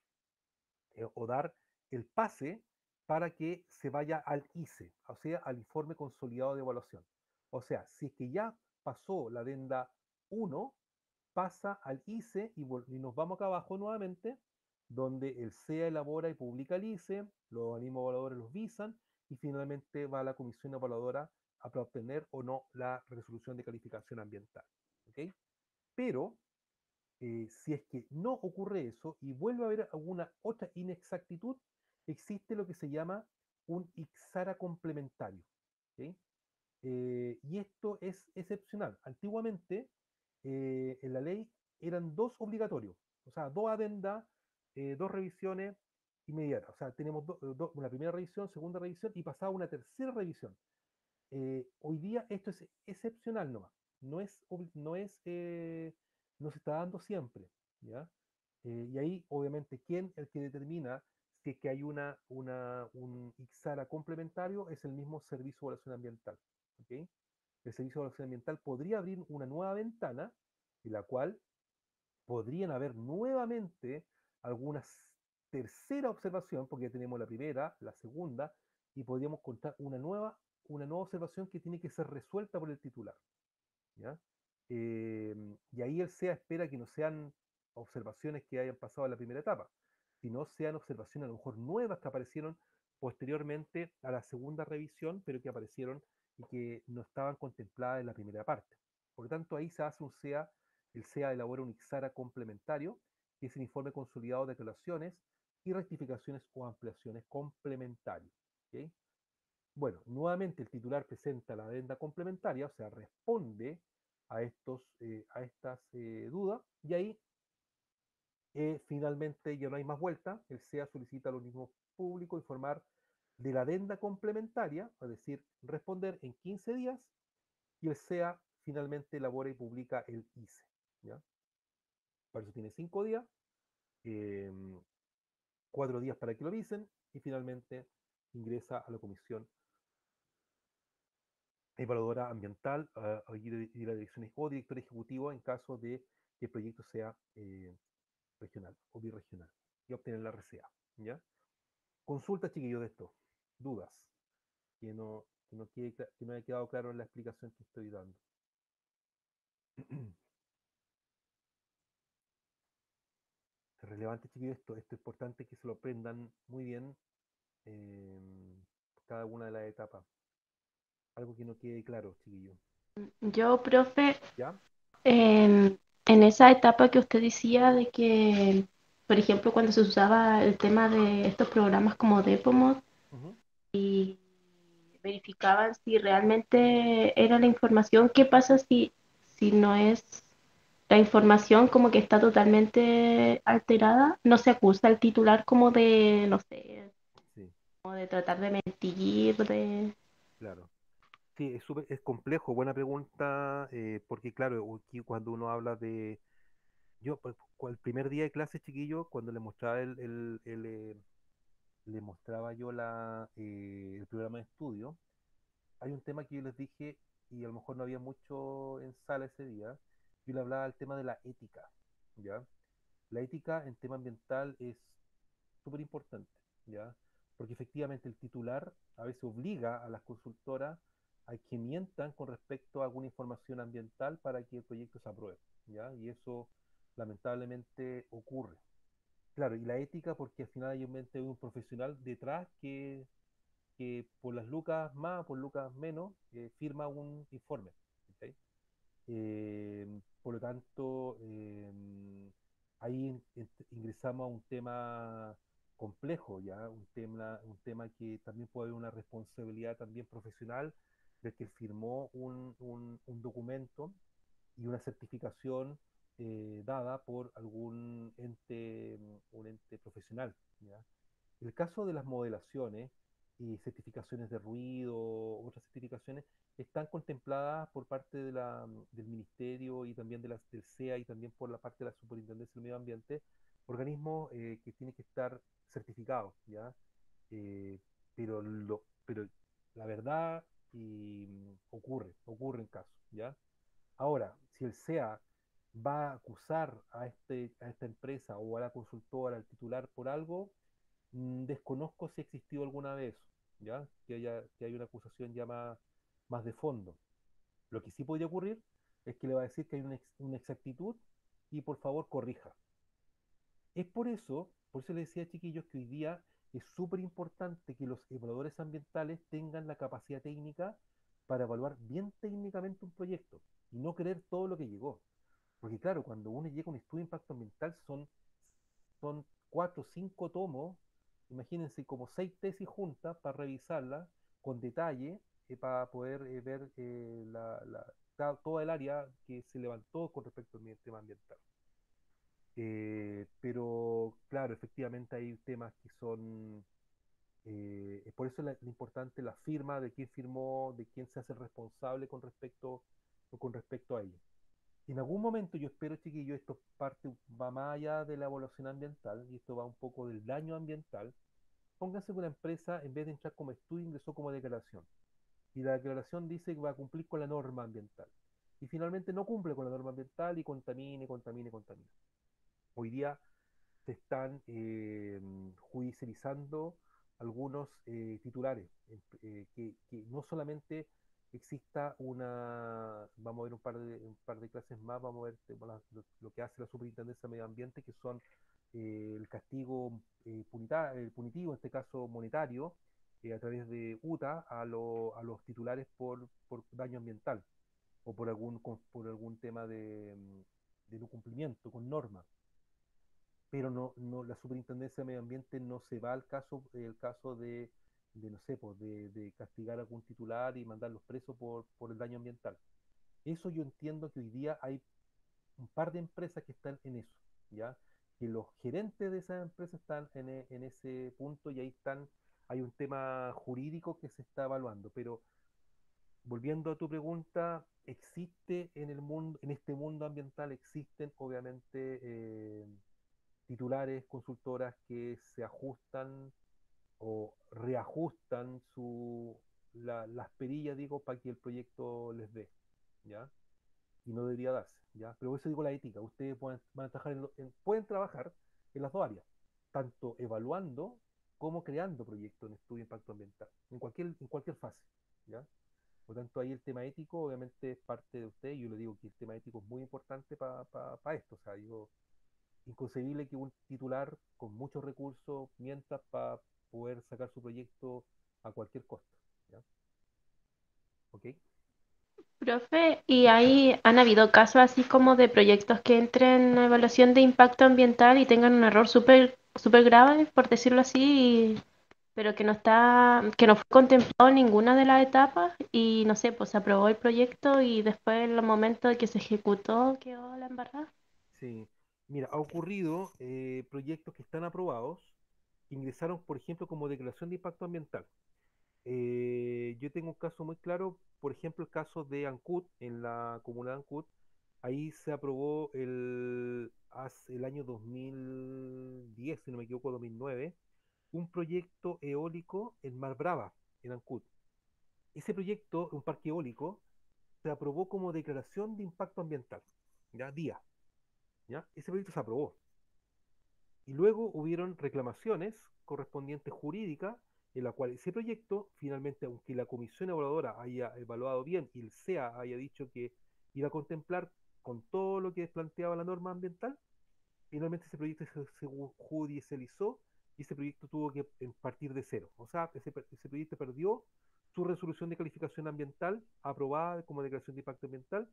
o dar el pase para que se vaya al ICE, o sea, al informe consolidado de evaluación. O sea, si es que ya pasó la adenda 1, pasa al ICE y nos vamos acá abajo nuevamente, donde el CEA elabora y publica el ICE, los organismos evaluadores los visan y finalmente va a la comisión evaluadora para obtener o no la resolución de calificación ambiental. ¿Ok? Pero si es que no ocurre eso y vuelve a haber alguna otra inexactitud, existe lo que se llama un IXARA complementario. ¿Ok? Y esto es excepcional. Antiguamente, en la ley eran dos obligatorios, o sea, dos adendas, dos revisiones inmediatas. O sea, tenemos una primera revisión, segunda revisión y pasaba una tercera revisión. Hoy día esto es excepcional nomás, no es, no se está dando siempre, ¿ya? Y ahí, obviamente, ¿quién el que determina si es que hay un IXARA complementario? Es el mismo Servicio de Evaluación Ambiental, ¿ok? El Servicio de Evaluación Ambiental podría abrir una nueva ventana en la cual podrían haber nuevamente alguna tercera observación, porque ya tenemos la primera, la segunda, y podríamos contar una nueva observación que tiene que ser resuelta por el titular. ¿Ya? Y ahí el SEA espera que no sean observaciones que hayan pasado en la primera etapa, sino sean observaciones a lo mejor nuevas que aparecieron posteriormente a la segunda revisión, pero que aparecieron y que no estaban contempladas en la primera parte. Por lo tanto, ahí se hace el SEA elabora un IXARA complementario, que es el informe consolidado de declaraciones y rectificaciones o ampliaciones complementarias. ¿Ok? Bueno, nuevamente el titular presenta la adenda complementaria, o sea, responde a estas dudas, y ahí finalmente ya no hay más vuelta, el SEA solicita al organismo público informar de la adenda complementaria, es decir, responder en 15 días, y el SEA finalmente elabora y publica el ICE. ¿Ya? Para eso tiene 5 días, eh, 4 días para que lo avisen, y finalmente ingresa a la comisión evaluadora ambiental y la dirección o director ejecutivo en caso de que el proyecto sea regional o birregional y obtener la RCA. ¿Ya? Consulta, chiquillos, de esto. Dudas. Que no haya quedado claro en la explicación que estoy dando. Es relevante, chiquillos, esto es importante que se lo aprendan muy bien cada una de las etapas. Algo que no quede claro, chiquillos. Yo, profe, ¿Ya? en esa etapa que usted decía de que, por ejemplo, cuando se usaba el tema de estos programas como Depomod Ujú. y verificaban si realmente era la información, ¿qué pasa si no es la información como que está totalmente alterada? ¿No se acusa al titular como de, no sé, Sí, como de tratar de mentir, de... claro. Sí, es complejo, buena pregunta, porque claro, aquí cuando uno habla de, yo, pues, el primer día de clase, chiquillo, cuando le mostraba le mostraba yo el programa de estudio, hay un tema que yo les dije, y a lo mejor no había mucho en sala ese día, yo le hablaba del tema de la ética, ¿ya? La ética en tema ambiental es súper importante, ¿ya? Porque efectivamente el titular a veces obliga a las consultoras a que mientan con respecto a alguna información ambiental para que el proyecto se apruebe, ¿ya? Y eso lamentablemente ocurre. Claro, y la ética porque al final hay un profesional detrás que por las lucas más, por lucas menos, firma un informe. ¿Ok? Por lo tanto, ahí ingresamos a un tema complejo, ¿ya? Un tema que también puede haber una responsabilidad también profesional del que firmó un documento y una certificación dada por algún ente, un ente profesional, ¿ya? El caso de las modelaciones y certificaciones de ruido, otras certificaciones, están contempladas por parte del Ministerio y también del SEA y también por la parte de la Superintendencia del Medio Ambiente, organismos que tienen que estar certificados, ¿ya? Eh, pero la verdad ocurre en casos, ¿ya? Ahora, si el SEA va a acusar a esta empresa o a la consultora, al titular por algo, desconozco si ha existido alguna vez, ¿ya? Que haya una acusación ya más de fondo. Lo que sí podría ocurrir es que le va a decir que hay una exactitud y por favor corrija. Es por eso le decía, chiquillos, que hoy día es súper importante que los evaluadores ambientales tengan la capacidad técnica para evaluar bien técnicamente un proyecto y no creer todo lo que llegó. Porque claro, cuando uno llega a un estudio de impacto ambiental son 4 o 5 tomos, imagínense como 6 tesis juntas para revisarlas con detalle, para poder ver toda el área que se levantó con respecto al tema ambiental. Pero claro, efectivamente hay temas que son, es por eso la importante la firma, de quién firmó, de quién se hace responsable con respecto a ello. En algún momento yo espero, chiquillo, esto va más allá de la evaluación ambiental y esto va un poco del daño ambiental. Pónganse que una empresa, en vez de entrar como estudio, ingresó como declaración. Y la declaración dice que va a cumplir con la norma ambiental. Y finalmente no cumple con la norma ambiental y contamina. Hoy día se están judicializando algunos titulares, que no solamente exista vamos a ver un par de clases más, vamos a ver lo que hace la Superintendencia de Medio Ambiente, que son el castigo punitivo, en este caso monetario, a través de UTA a los titulares por daño ambiental o por algún tema de no cumplimiento con normas, pero la Superintendencia de Medio Ambiente no se va al el caso no sé, pues, de castigar a algún titular y mandarlos presos por el daño ambiental. Eso yo entiendo que hoy día hay un par de empresas que están en eso, ¿ya? Que los gerentes de esas empresas están en ese punto y ahí hay un tema jurídico que se está evaluando, pero volviendo a tu pregunta, existe en el mundo, en este mundo ambiental, existen obviamente titulares, consultoras que se ajustan o reajustan las perillas, digo, para que el proyecto les dé, ¿ya? Y no debería darse, ¿ya? Pero por eso digo la ética, ustedes van a trabajar pueden trabajar en las dos áreas, tanto evaluando como creando proyectos en estudio de impacto ambiental, en cualquier fase, ¿ya? Por lo tanto, ahí el tema ético obviamente es parte de usted, y yo le digo que el tema ético es muy importante para esto, o sea, digo, inconcebible que un titular con muchos recursos mienta para poder sacar su proyecto a cualquier costo, ¿ya? ¿Ok? Profe, ¿y ahí han habido casos así como de proyectos que entren a evaluación de impacto ambiental y tengan un error súper grave, por decirlo así, pero que no fue contemplado en ninguna de las etapas y no sé, pues se aprobó el proyecto y después en el momento de que se ejecutó quedó la embarrada? Sí, mira, ha ocurrido proyectos que están aprobados, que ingresaron, por ejemplo, como declaración de impacto ambiental. Yo tengo un caso muy claro, por ejemplo, el caso de Ancud, en la comuna de Ancud. Ahí se aprobó el año 2010, si no me equivoco, 2009, un proyecto eólico en Mar Brava, en Ancud. Ese proyecto, un parque eólico, se aprobó como declaración de impacto ambiental, ya, día, ¿ya? Ese proyecto se aprobó. Y luego hubieron reclamaciones correspondientes jurídicas en la cual ese proyecto, finalmente, aunque la comisión evaluadora haya evaluado bien y el CEA haya dicho que iba a contemplar con todo lo que planteaba la norma ambiental, finalmente ese proyecto se judicializó y ese proyecto tuvo que partir de cero. O sea, ese proyecto perdió su resolución de calificación ambiental aprobada como declaración de impacto ambiental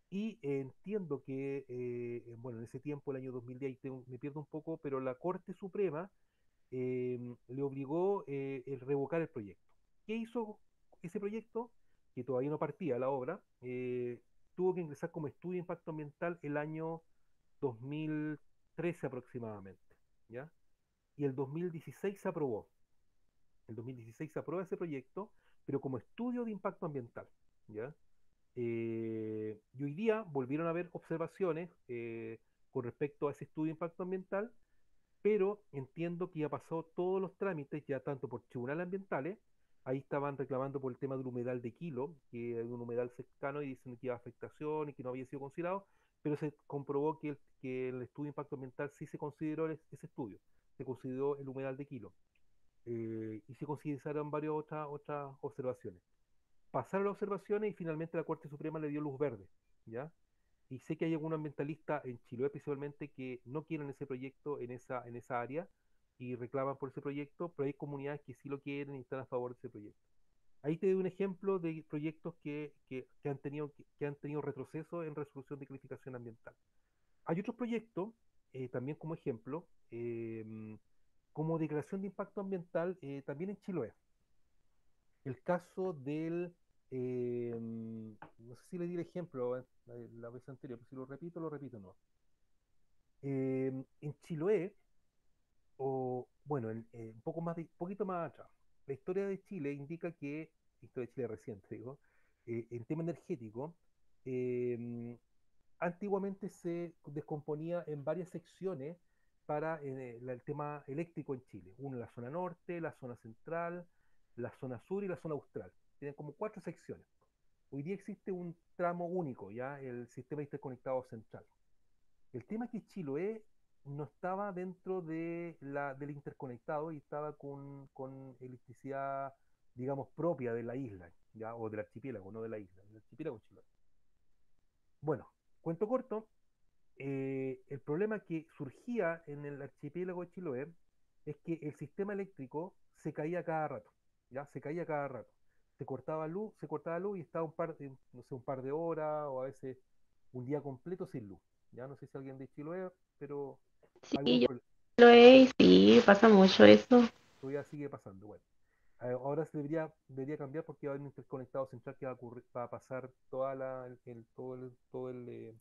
y entiendo que, bueno, en ese tiempo, el año 2010, me pierdo un poco, pero la Corte Suprema le obligó el revocar el proyecto. ¿Qué hizo ese proyecto? Que todavía no partía la obra, tuvo que ingresar como estudio de impacto ambiental el año 2013 aproximadamente, ¿ya? Y el 2016 se aprobó. El 2016 se aprueba ese proyecto, pero como estudio de impacto ambiental, ¿ya? Y hoy día volvieron a haber observaciones con respecto a ese estudio de impacto ambiental, pero entiendo que ya pasó todos los trámites, ya tanto por tribunales ambientales, ahí estaban reclamando por el tema del humedal de Kilo, que es un humedal cercano y dicen que iba a afectación y que no había sido considerado, pero se comprobó que el estudio de impacto ambiental sí se consideró ese estudio, se consideró el humedal de Kilo, y se consideraron varias otras observaciones. Pasaron las observaciones y finalmente la Corte Suprema le dio luz verde, ¿ya? Y sé que hay algunos ambientalistas en Chiloé principalmente que no quieren ese proyecto en esa área y reclaman por ese proyecto, pero hay comunidades que sí lo quieren y están a favor de ese proyecto. Ahí te doy un ejemplo de proyectos que han tenido retroceso en resolución de calificación ambiental. Hay otros proyectos, también como ejemplo, como declaración de impacto ambiental, también en Chiloé. El caso no sé si le di el ejemplo la vez anterior, pero si lo repito, no. En Chiloé, o bueno, poquito más atrás, la historia de Chile indica que, historia de Chile reciente, digo, en tema energético, eh, antiguamente se descomponía en varias secciones para el tema eléctrico en Chile. Una, la zona norte, la zona central, la zona sur y la zona austral. Tienen como 4 secciones. Hoy día existe un tramo único, ya el sistema interconectado central. El tema es que Chiloé no estaba dentro del interconectado y estaba con electricidad, digamos, propia de la isla, ya, o del archipiélago, no de la isla, del archipiélago Chiloé. Bueno, cuento corto, el problema que surgía en el archipiélago de Chiloé es que el sistema eléctrico se caía cada rato, ¿ya? Se caía cada rato. Se cortaba luz y estaba no sé, un par de horas o a veces un día completo sin luz. Ya no sé si alguien de Chiloé, pero algún Sí, yo problema. lo he y sí, pasa mucho eso. Todavía sigue pasando. Bueno, ahora debería cambiar porque va a haber un interconectado central que va a pasar todo el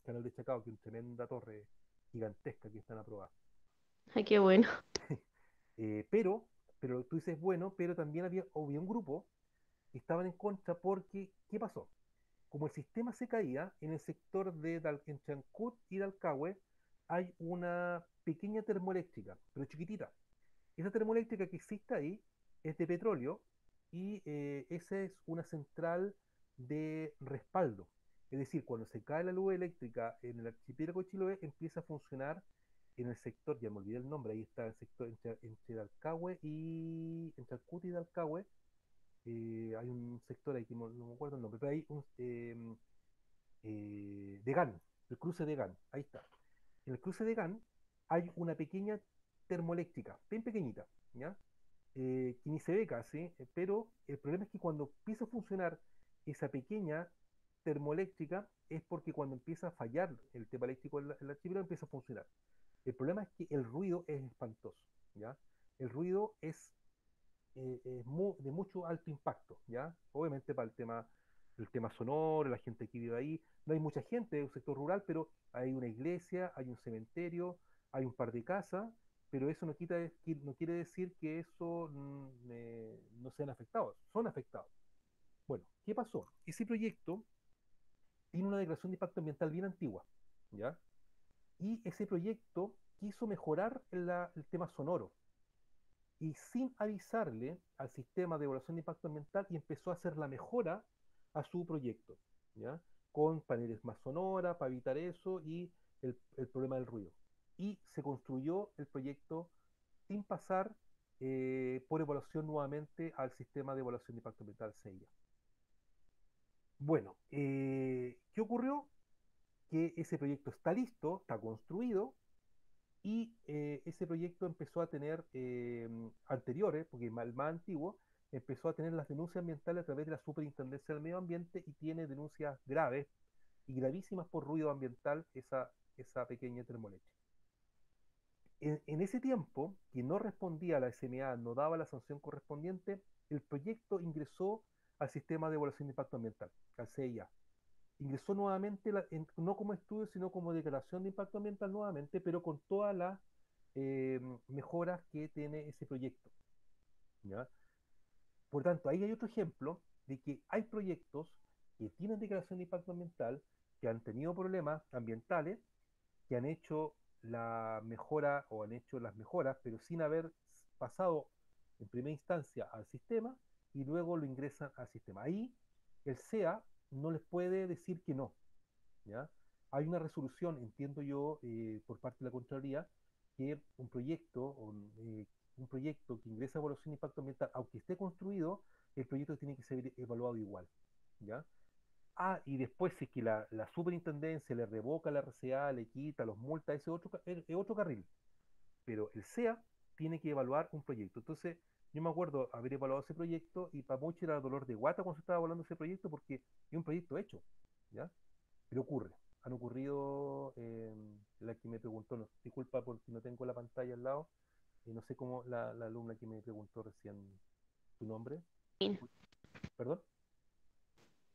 canal de Chacao, que es una tremenda torre gigantesca que están aprobadas. Ay, qué bueno. Pero tú dices, bueno, pero también había un grupo que estaban en contra porque, ¿qué pasó? Como el sistema se caía, en el sector en Chancút y Dalcahue hay una pequeña termoeléctrica, pero chiquitita. Esa termoeléctrica que existe ahí es de petróleo y esa es una central de respaldo. Es decir, cuando se cae la luz eléctrica en el archipiélago de Chiloé, empieza a funcionar en el sector, ya me olvidé el nombre, ahí está el sector entre Dalcahue entre Alcuti y Dalcahue, hay un sector ahí que no me acuerdo el nombre, pero hay de GAN, el cruce de GAN, ahí está. En el cruce de GAN hay una pequeña termoeléctrica, bien pequeñita, ¿ya? Que ni se ve casi, pero el problema es que cuando empieza a funcionar esa pequeña termoeléctrica es porque cuando empieza a fallar el tema eléctrico en la archipiélago empieza a funcionar. El problema es que el ruido es espantoso, ¿ya? El ruido es de mucho alto impacto, ¿ya? Obviamente para el tema sonoro, la gente que vive ahí, no hay mucha gente, es un sector rural, pero hay una iglesia, hay un cementerio, hay un par de casas, pero eso no quiere decir que eso no sean afectados, son afectados. Bueno, ¿qué pasó? Ese proyecto tiene una declaración de impacto ambiental bien antigua, ¿ya? Y ese proyecto quiso mejorar el tema sonoro y sin avisarle al sistema de evaluación de impacto ambiental y empezó a hacer la mejora a su proyecto, ¿ya? Con paneles más sonoras para evitar eso y el problema del ruido. Y se construyó el proyecto sin pasar por evaluación nuevamente al sistema de evaluación de impacto ambiental CIA. Bueno, ¿qué ocurrió? Que ese proyecto está listo, está construido, y ese proyecto empezó a tener anteriores, porque el más antiguo, empezó a tener las denuncias ambientales a través de la Superintendencia del Medio Ambiente y tiene denuncias graves y gravísimas por ruido ambiental esa pequeña termoeléctrica. En ese tiempo, que no respondía a la SMA, no daba la sanción correspondiente, el proyecto ingresó al sistema de evaluación de impacto ambiental, al CIA. Ingresó nuevamente, no como estudio, sino como declaración de impacto ambiental nuevamente, pero con todas las mejoras que tiene ese proyecto, ¿ya? Por tanto, ahí hay otro ejemplo de que hay proyectos que tienen declaración de impacto ambiental, que han tenido problemas ambientales, que han hecho la mejora o han hecho las mejoras, pero sin haber pasado en primera instancia al sistema y luego lo ingresan al sistema. Ahí el SEA no les puede decir que no, ¿ya? Hay una resolución, entiendo yo, por parte de la Contraloría, que un proyecto que ingresa a evaluación de impacto ambiental, aunque esté construido, el proyecto tiene que ser evaluado igual, ¿ya? Ah, y después si es que la superintendencia le revoca la RCA, le quita, los multa, ese es otro carril. Pero el SEA tiene que evaluar un proyecto. Entonces, yo me acuerdo haber evaluado ese proyecto y para muchos era dolor de guata cuando se estaba evaluando ese proyecto porque es un proyecto hecho, ¿ya? Pero ocurre. Han ocurrido, la que me preguntó, no, disculpa porque no tengo la pantalla al lado, y no sé cómo la alumna que me preguntó recién tu nombre, perdón.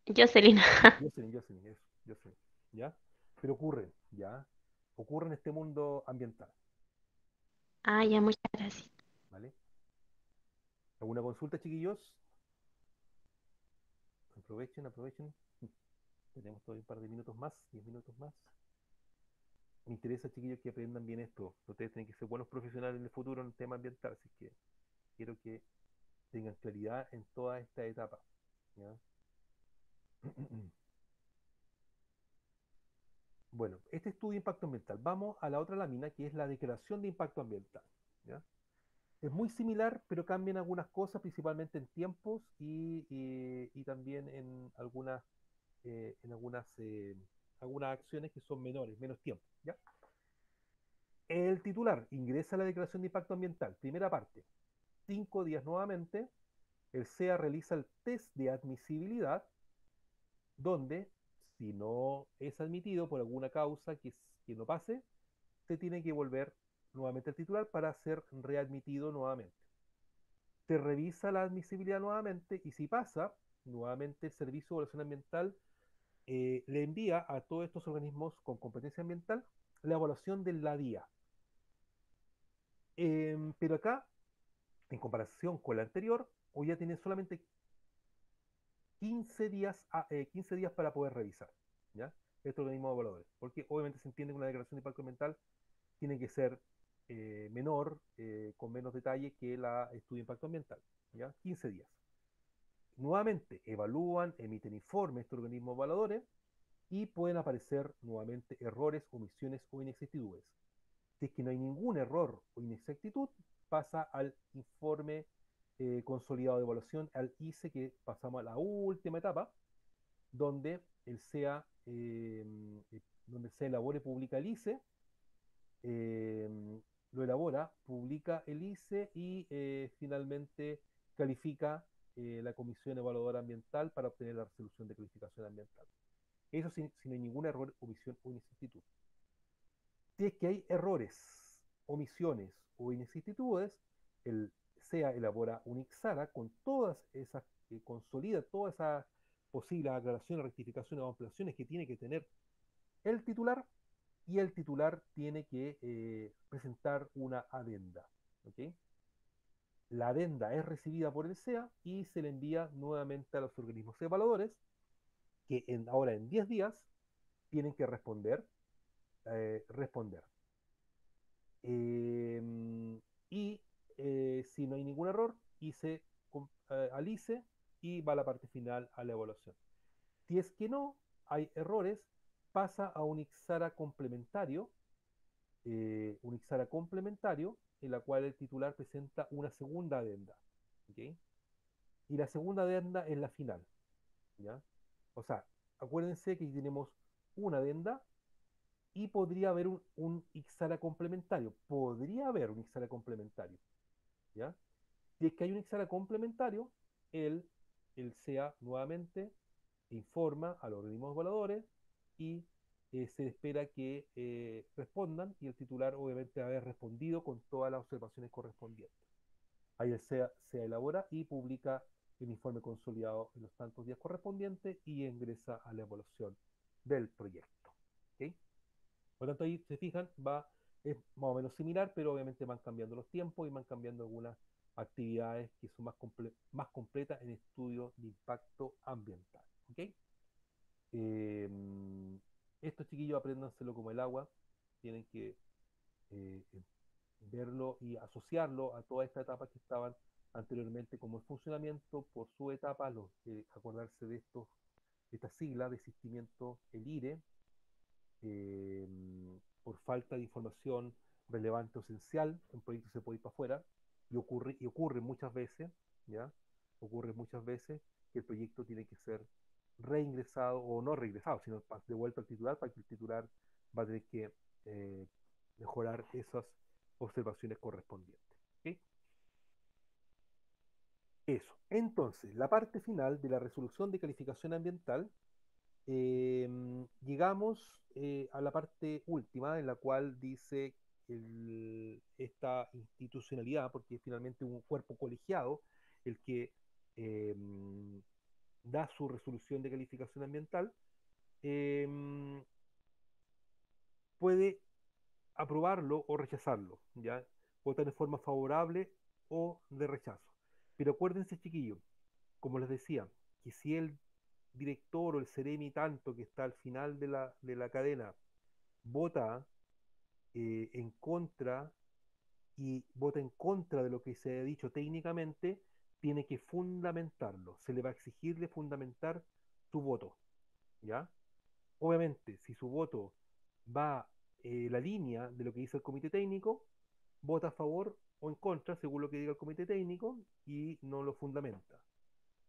Jocelyn. Jocelyn, eso, Jocelyn, ¿ya? Pero ocurren, ¿ya? Ocurre en este mundo ambiental, Ah, ya, muchas gracias. ¿vale? ¿Alguna consulta, chiquillos? Aprovechen. Tenemos todavía un par de minutos más, 10 minutos más. Me interesa, chiquillos, que aprendan bien esto. Ustedes tienen que ser buenos profesionales en el futuro en el tema ambiental, así que quiero que tengan claridad en toda esta etapa, ¿ya? Bueno, este estudio de impacto ambiental. Vamos a la otra lámina, que es la declaración de impacto ambiental, ¿ya? Es muy similar, pero cambian algunas cosas, principalmente en tiempos y también en algunas acciones que son menores, menos tiempo, ¿ya? El titular ingresa a la declaración de impacto ambiental. Primera parte, 5 días nuevamente. El SEA realiza el test de admisibilidad, donde si no es admitido por alguna causa que no pase, se tiene que volver nuevamente al titular para ser readmitido nuevamente. Se revisa la admisibilidad nuevamente y si pasa, nuevamente el Servicio de Evaluación Ambiental le envía a todos estos organismos con competencia ambiental la evaluación de la DIA. Pero acá, en comparación con la anterior, hoy ya tienen solamente 15 días para poder revisar, ¿ya? Estos organismos evaluadores. Porque obviamente se entiende que una declaración de impacto ambiental tiene que ser menor, con menos detalle que la estudio de impacto ambiental, ¿ya? 15 días. Nuevamente, evalúan, emiten informes estos organismos evaluadores y pueden aparecer nuevamente errores, omisiones o inexactitudes. Si es que no hay ningún error o inexactitud, pasa al informe consolidado de evaluación, al ICE, que pasamos a la última etapa, donde el SEA, donde se elabore, publica el ICE, lo elabora, publica el ICE y finalmente califica la Comisión Evaluadora Ambiental para obtener la resolución de calificación ambiental. Eso sin ningún error, omisión o inexactitud. Si es que hay errores, omisiones o inexactitudes, el SEA elabora un IXARA con todas esas, consolida todas esas posibles aclaraciones, rectificaciones o ampliaciones que tiene que tener el titular, y el titular tiene que presentar una adenda. ¿Ok? La adenda es recibida por el SEA y se le envía nuevamente a los organismos evaluadores, que ahora en 10 días tienen que responder. Y si no hay ningún error, ICE al ICE y va a la parte final a la evaluación. Si es que no hay errores, pasa a un IXARA complementario en la cual el titular presenta una segunda adenda. ¿Ok? Y la segunda adenda es la final. ¿Ya? O sea, acuérdense que tenemos una adenda y podría haber un IXARA complementario. Podría haber un IXARA complementario. ¿Ya? Si es que hay un IXARA complementario, el SEA nuevamente informa a los organismos evaluadores y se espera que respondan, y el titular obviamente va a haber respondido con todas las observaciones correspondientes. Ahí el SEA elabora y publica el informe consolidado en los tantos días correspondientes y ingresa a la evaluación del proyecto. ¿Ok? Por lo tanto, ahí se fijan, es más o menos similar, pero obviamente van cambiando los tiempos y van cambiando algunas actividades que son más completas en estudios de impacto ambiental. ¿Ok? Eh, Estos chiquillos apréndanselo como el agua, tienen que eh, verlo y asociarlo a toda esta etapa que estaban anteriormente como el funcionamiento por su etapa, acordarse de esta sigla, desistimiento, el IRE, eh, por falta de información relevante o esencial, un proyecto se puede ir para afuera, y ocurre muchas veces, ¿ya? Ocurre muchas veces que el proyecto tiene que ser reingresado, o no reingresado, sino devuelto al titular, para que el titular va a tener que eh, mejorar esas observaciones correspondientes. ¿Ok? Eso. Entonces, la parte final de la resolución de calificación ambiental, llegamos a la parte última, en la cual dice esta institucionalidad, porque es finalmente un cuerpo colegiado el que eh, da su resolución de calificación ambiental, eh, puede aprobarlo o rechazarlo, ¿ya? Votar de forma favorable o de rechazo. Pero acuérdense, chiquillos, como les decía, que si el director o el seremi tanto que está al final de la cadena vota en contra, y vota en contra de lo que se ha dicho técnicamente, tiene que fundamentarlo. Se le va a exigir de fundamentar su voto, ¿ya? Obviamente, si su voto va la línea de lo que dice el comité técnico, vota a favor o en contra, según lo que diga el comité técnico, y no lo fundamenta.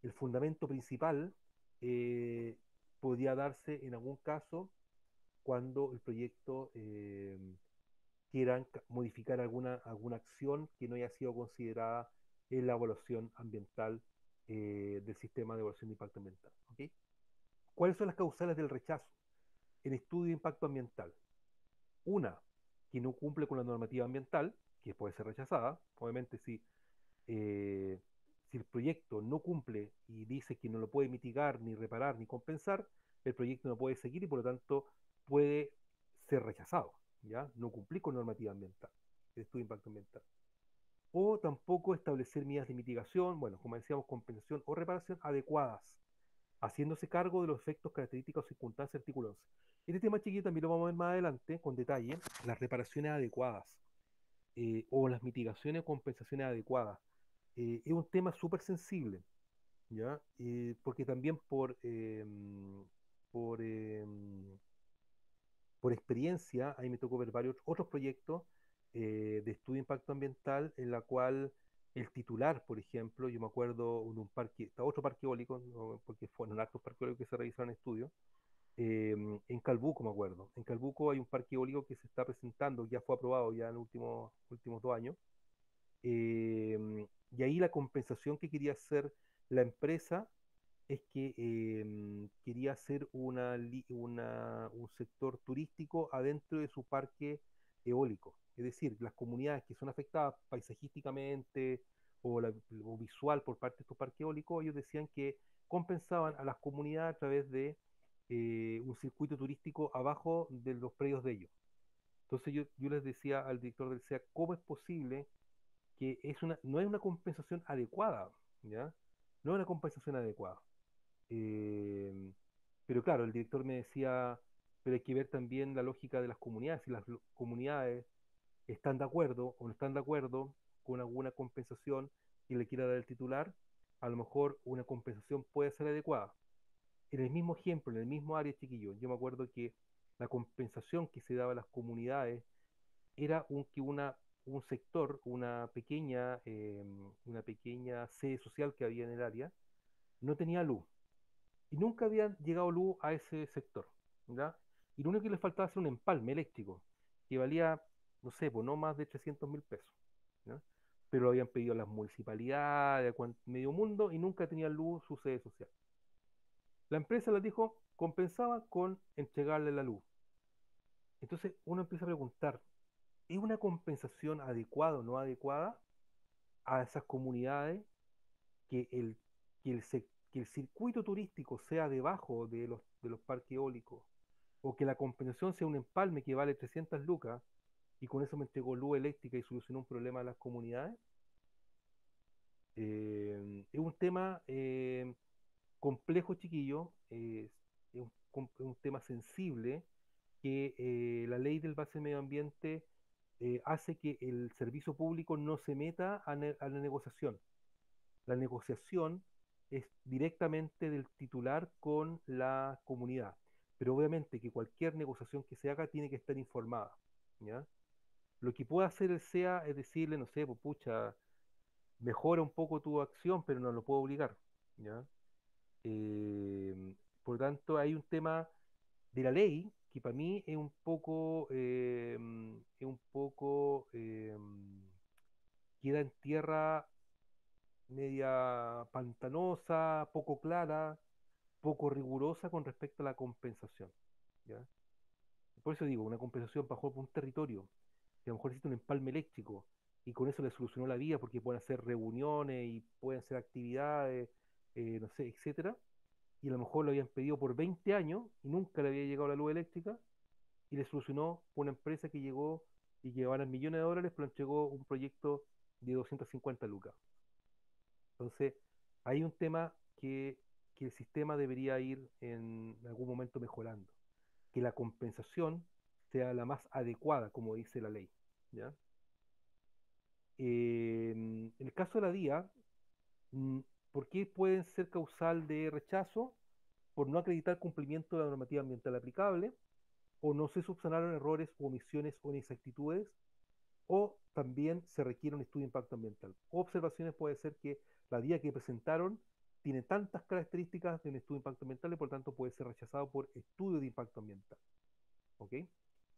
El fundamento principal eh, podría darse en algún caso cuando el proyecto quieran modificar alguna acción que no haya sido considerada en la evaluación ambiental del sistema de evaluación de impacto ambiental. ¿Ok? ¿Cuáles son las causales del rechazo en estudio de impacto ambiental? Una, que no cumple con la normativa ambiental, que puede ser rechazada. Obviamente, eh, si el proyecto no cumple y dice que no lo puede mitigar, ni reparar, ni compensar, el proyecto no puede seguir y por lo tanto puede ser rechazado, ¿ya? No cumplir con normativa ambiental, el estudio de impacto ambiental. O tampoco establecer medidas de mitigación, bueno, como decíamos, compensación o reparación adecuadas, haciéndose cargo de los efectos, características o circunstancias, artículo 11. Este tema, chiquito, también lo vamos a ver más adelante con detalle, las reparaciones adecuadas o las mitigaciones o compensaciones adecuadas. Es un tema súper sensible, ¿ya? Porque también por, por experiencia, ahí me tocó ver varios otros proyectos de estudio de impacto ambiental en la cual el titular, por ejemplo, yo me acuerdo de un parque, otro parque eólico, ¿no? Porque fueron hartos parques eólicos que se realizaron estudios, en Calbuco me acuerdo. En Calbuco hay un parque eólico que se está presentando, ya fue aprobado ya en los últimos 2 años, y ahí la compensación que quería hacer la empresa es que quería hacer un sector turístico adentro de su parque eólico. Es decir, las comunidades que son afectadas paisajísticamente o visual por parte de estos parques eólicos, ellos decían que compensaban a las comunidades a través de un circuito turístico abajo de los predios de ellos. Entonces yo les decía al director del SEA, ¿cómo es posible que no es una compensación adecuada? ¿Ya? No es una compensación adecuada. Eh, pero claro, el director me decía, pero hay que ver también la lógica de las comunidades, si las comunidades están de acuerdo o no están de acuerdo con alguna compensación que le quiera dar el titular, a lo mejor una compensación puede ser adecuada. En el mismo ejemplo, en el mismo área, chiquillo, yo me acuerdo que la compensación que se daba a las comunidades era un sector, una pequeña sede social que había en el área, no tenía luz y nunca habían llegado luz a ese sector, ¿ya? Y lo único que les faltaba era un empalme eléctrico, que valía, no sé, pues no más de 300.000 pesos, ¿ya? Pero lo habían pedido a las municipalidades, medio mundo, y nunca tenían luz su sede social. La empresa les dijo, compensaba con entregarle la luz. Entonces uno empieza a preguntar, ¿es una compensación adecuada o no adecuada a esas comunidades que que el circuito turístico sea debajo de los parques eólicos, o que la compensación sea un empalme que vale 300 lucas y con eso me entregó luz eléctrica y solucionó un problema de las comunidades? Es un tema complejo, chiquillo, es un tema sensible que la ley del base medio ambiente hace que el servicio público no se meta a la negociación. La negociación es directamente del titular con la comunidad, pero obviamente que cualquier negociación que se haga tiene que estar informada, ¿ya? Lo que puede hacer el SEA es decirle, no sé, pues pucha, mejora un poco tu acción, pero no lo puedo obligar, ¿ya? Por lo tanto, hay un tema de la ley que para mí queda en tierra media pantanosa, poco clara, poco rigurosa con respecto a la compensación, ¿ya? Por eso digo, una compensación bajo un territorio, que a lo mejor necesita un empalme eléctrico, y con eso le solucionó la vida porque pueden hacer reuniones y pueden hacer actividades, no sé, etcétera, y a lo mejor lo habían pedido por 20 años y nunca le había llegado la luz eléctrica, y le solucionó una empresa que llegó y que ganaba millones de dólares, pero entregó un proyecto de 250 lucas. Entonces, hay un tema que el sistema debería ir en algún momento mejorando, que la compensación sea la más adecuada, como dice la ley, ¿ya? En el caso de la DIA, mm, ¿por qué pueden ser causal de rechazo? Por no acreditar cumplimiento de la normativa ambiental aplicable, o no se subsanaron errores, omisiones o inexactitudes, o también se requiere un estudio de impacto ambiental. Observaciones puede ser que la guía que presentaron tiene tantas características de un estudio de impacto ambiental y por tanto puede ser rechazado por estudio de impacto ambiental. ¿Ok?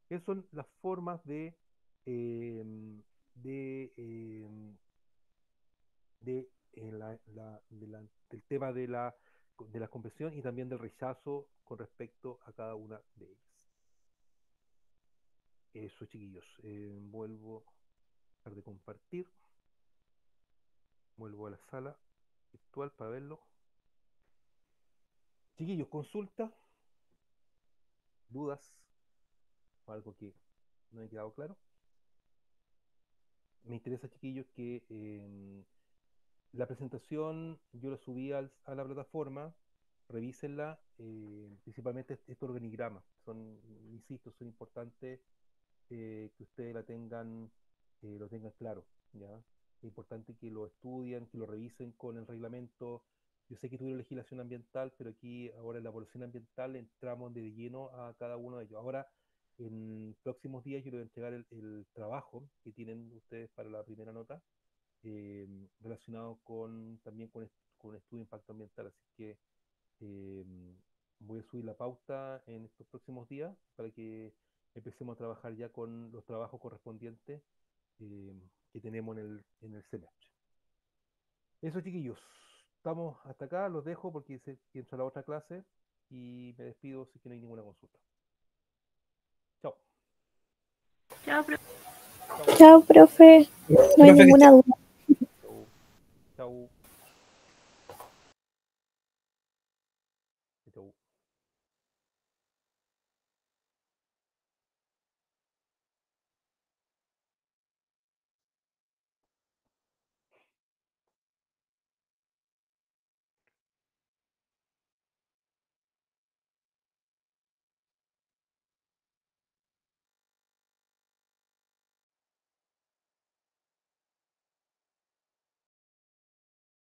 Esas son las formas eh, de, eh, del tema de la comprensión y también del rechazo con respecto a cada una de ellas. Eso, chiquillos. Vuelvo a dejar de compartir. Vuelvo a la sala virtual para verlo. Chiquillos, consulta, dudas, o algo que no me ha quedado claro. Me interesa, chiquillos, que la presentación yo la subí a la plataforma, revísenla, principalmente estos organigramas. Insisto, son importantes que ustedes lo tengan claro, ¿ya? Es importante que lo estudien, que lo revisen con el reglamento. Yo sé que tuvieron legislación ambiental, pero aquí ahora en la evaluación ambiental entramos de lleno a cada uno de ellos. Ahora, en próximos días yo les voy a entregar el trabajo que tienen ustedes para la primera nota, eh, relacionado con estudio de impacto ambiental. Así que eh, voy a subir la pauta en estos próximos días para que empecemos a trabajar ya con los trabajos correspondientes que tenemos en el semestre. Eso, chiquillos. estamos hasta acá, los dejo porque entro a la otra clase y me despido si que no hay ninguna consulta. Chao. Chao, profe. Chao, profe. No hay Profe, ninguna duda. Chao. Chao. Chao.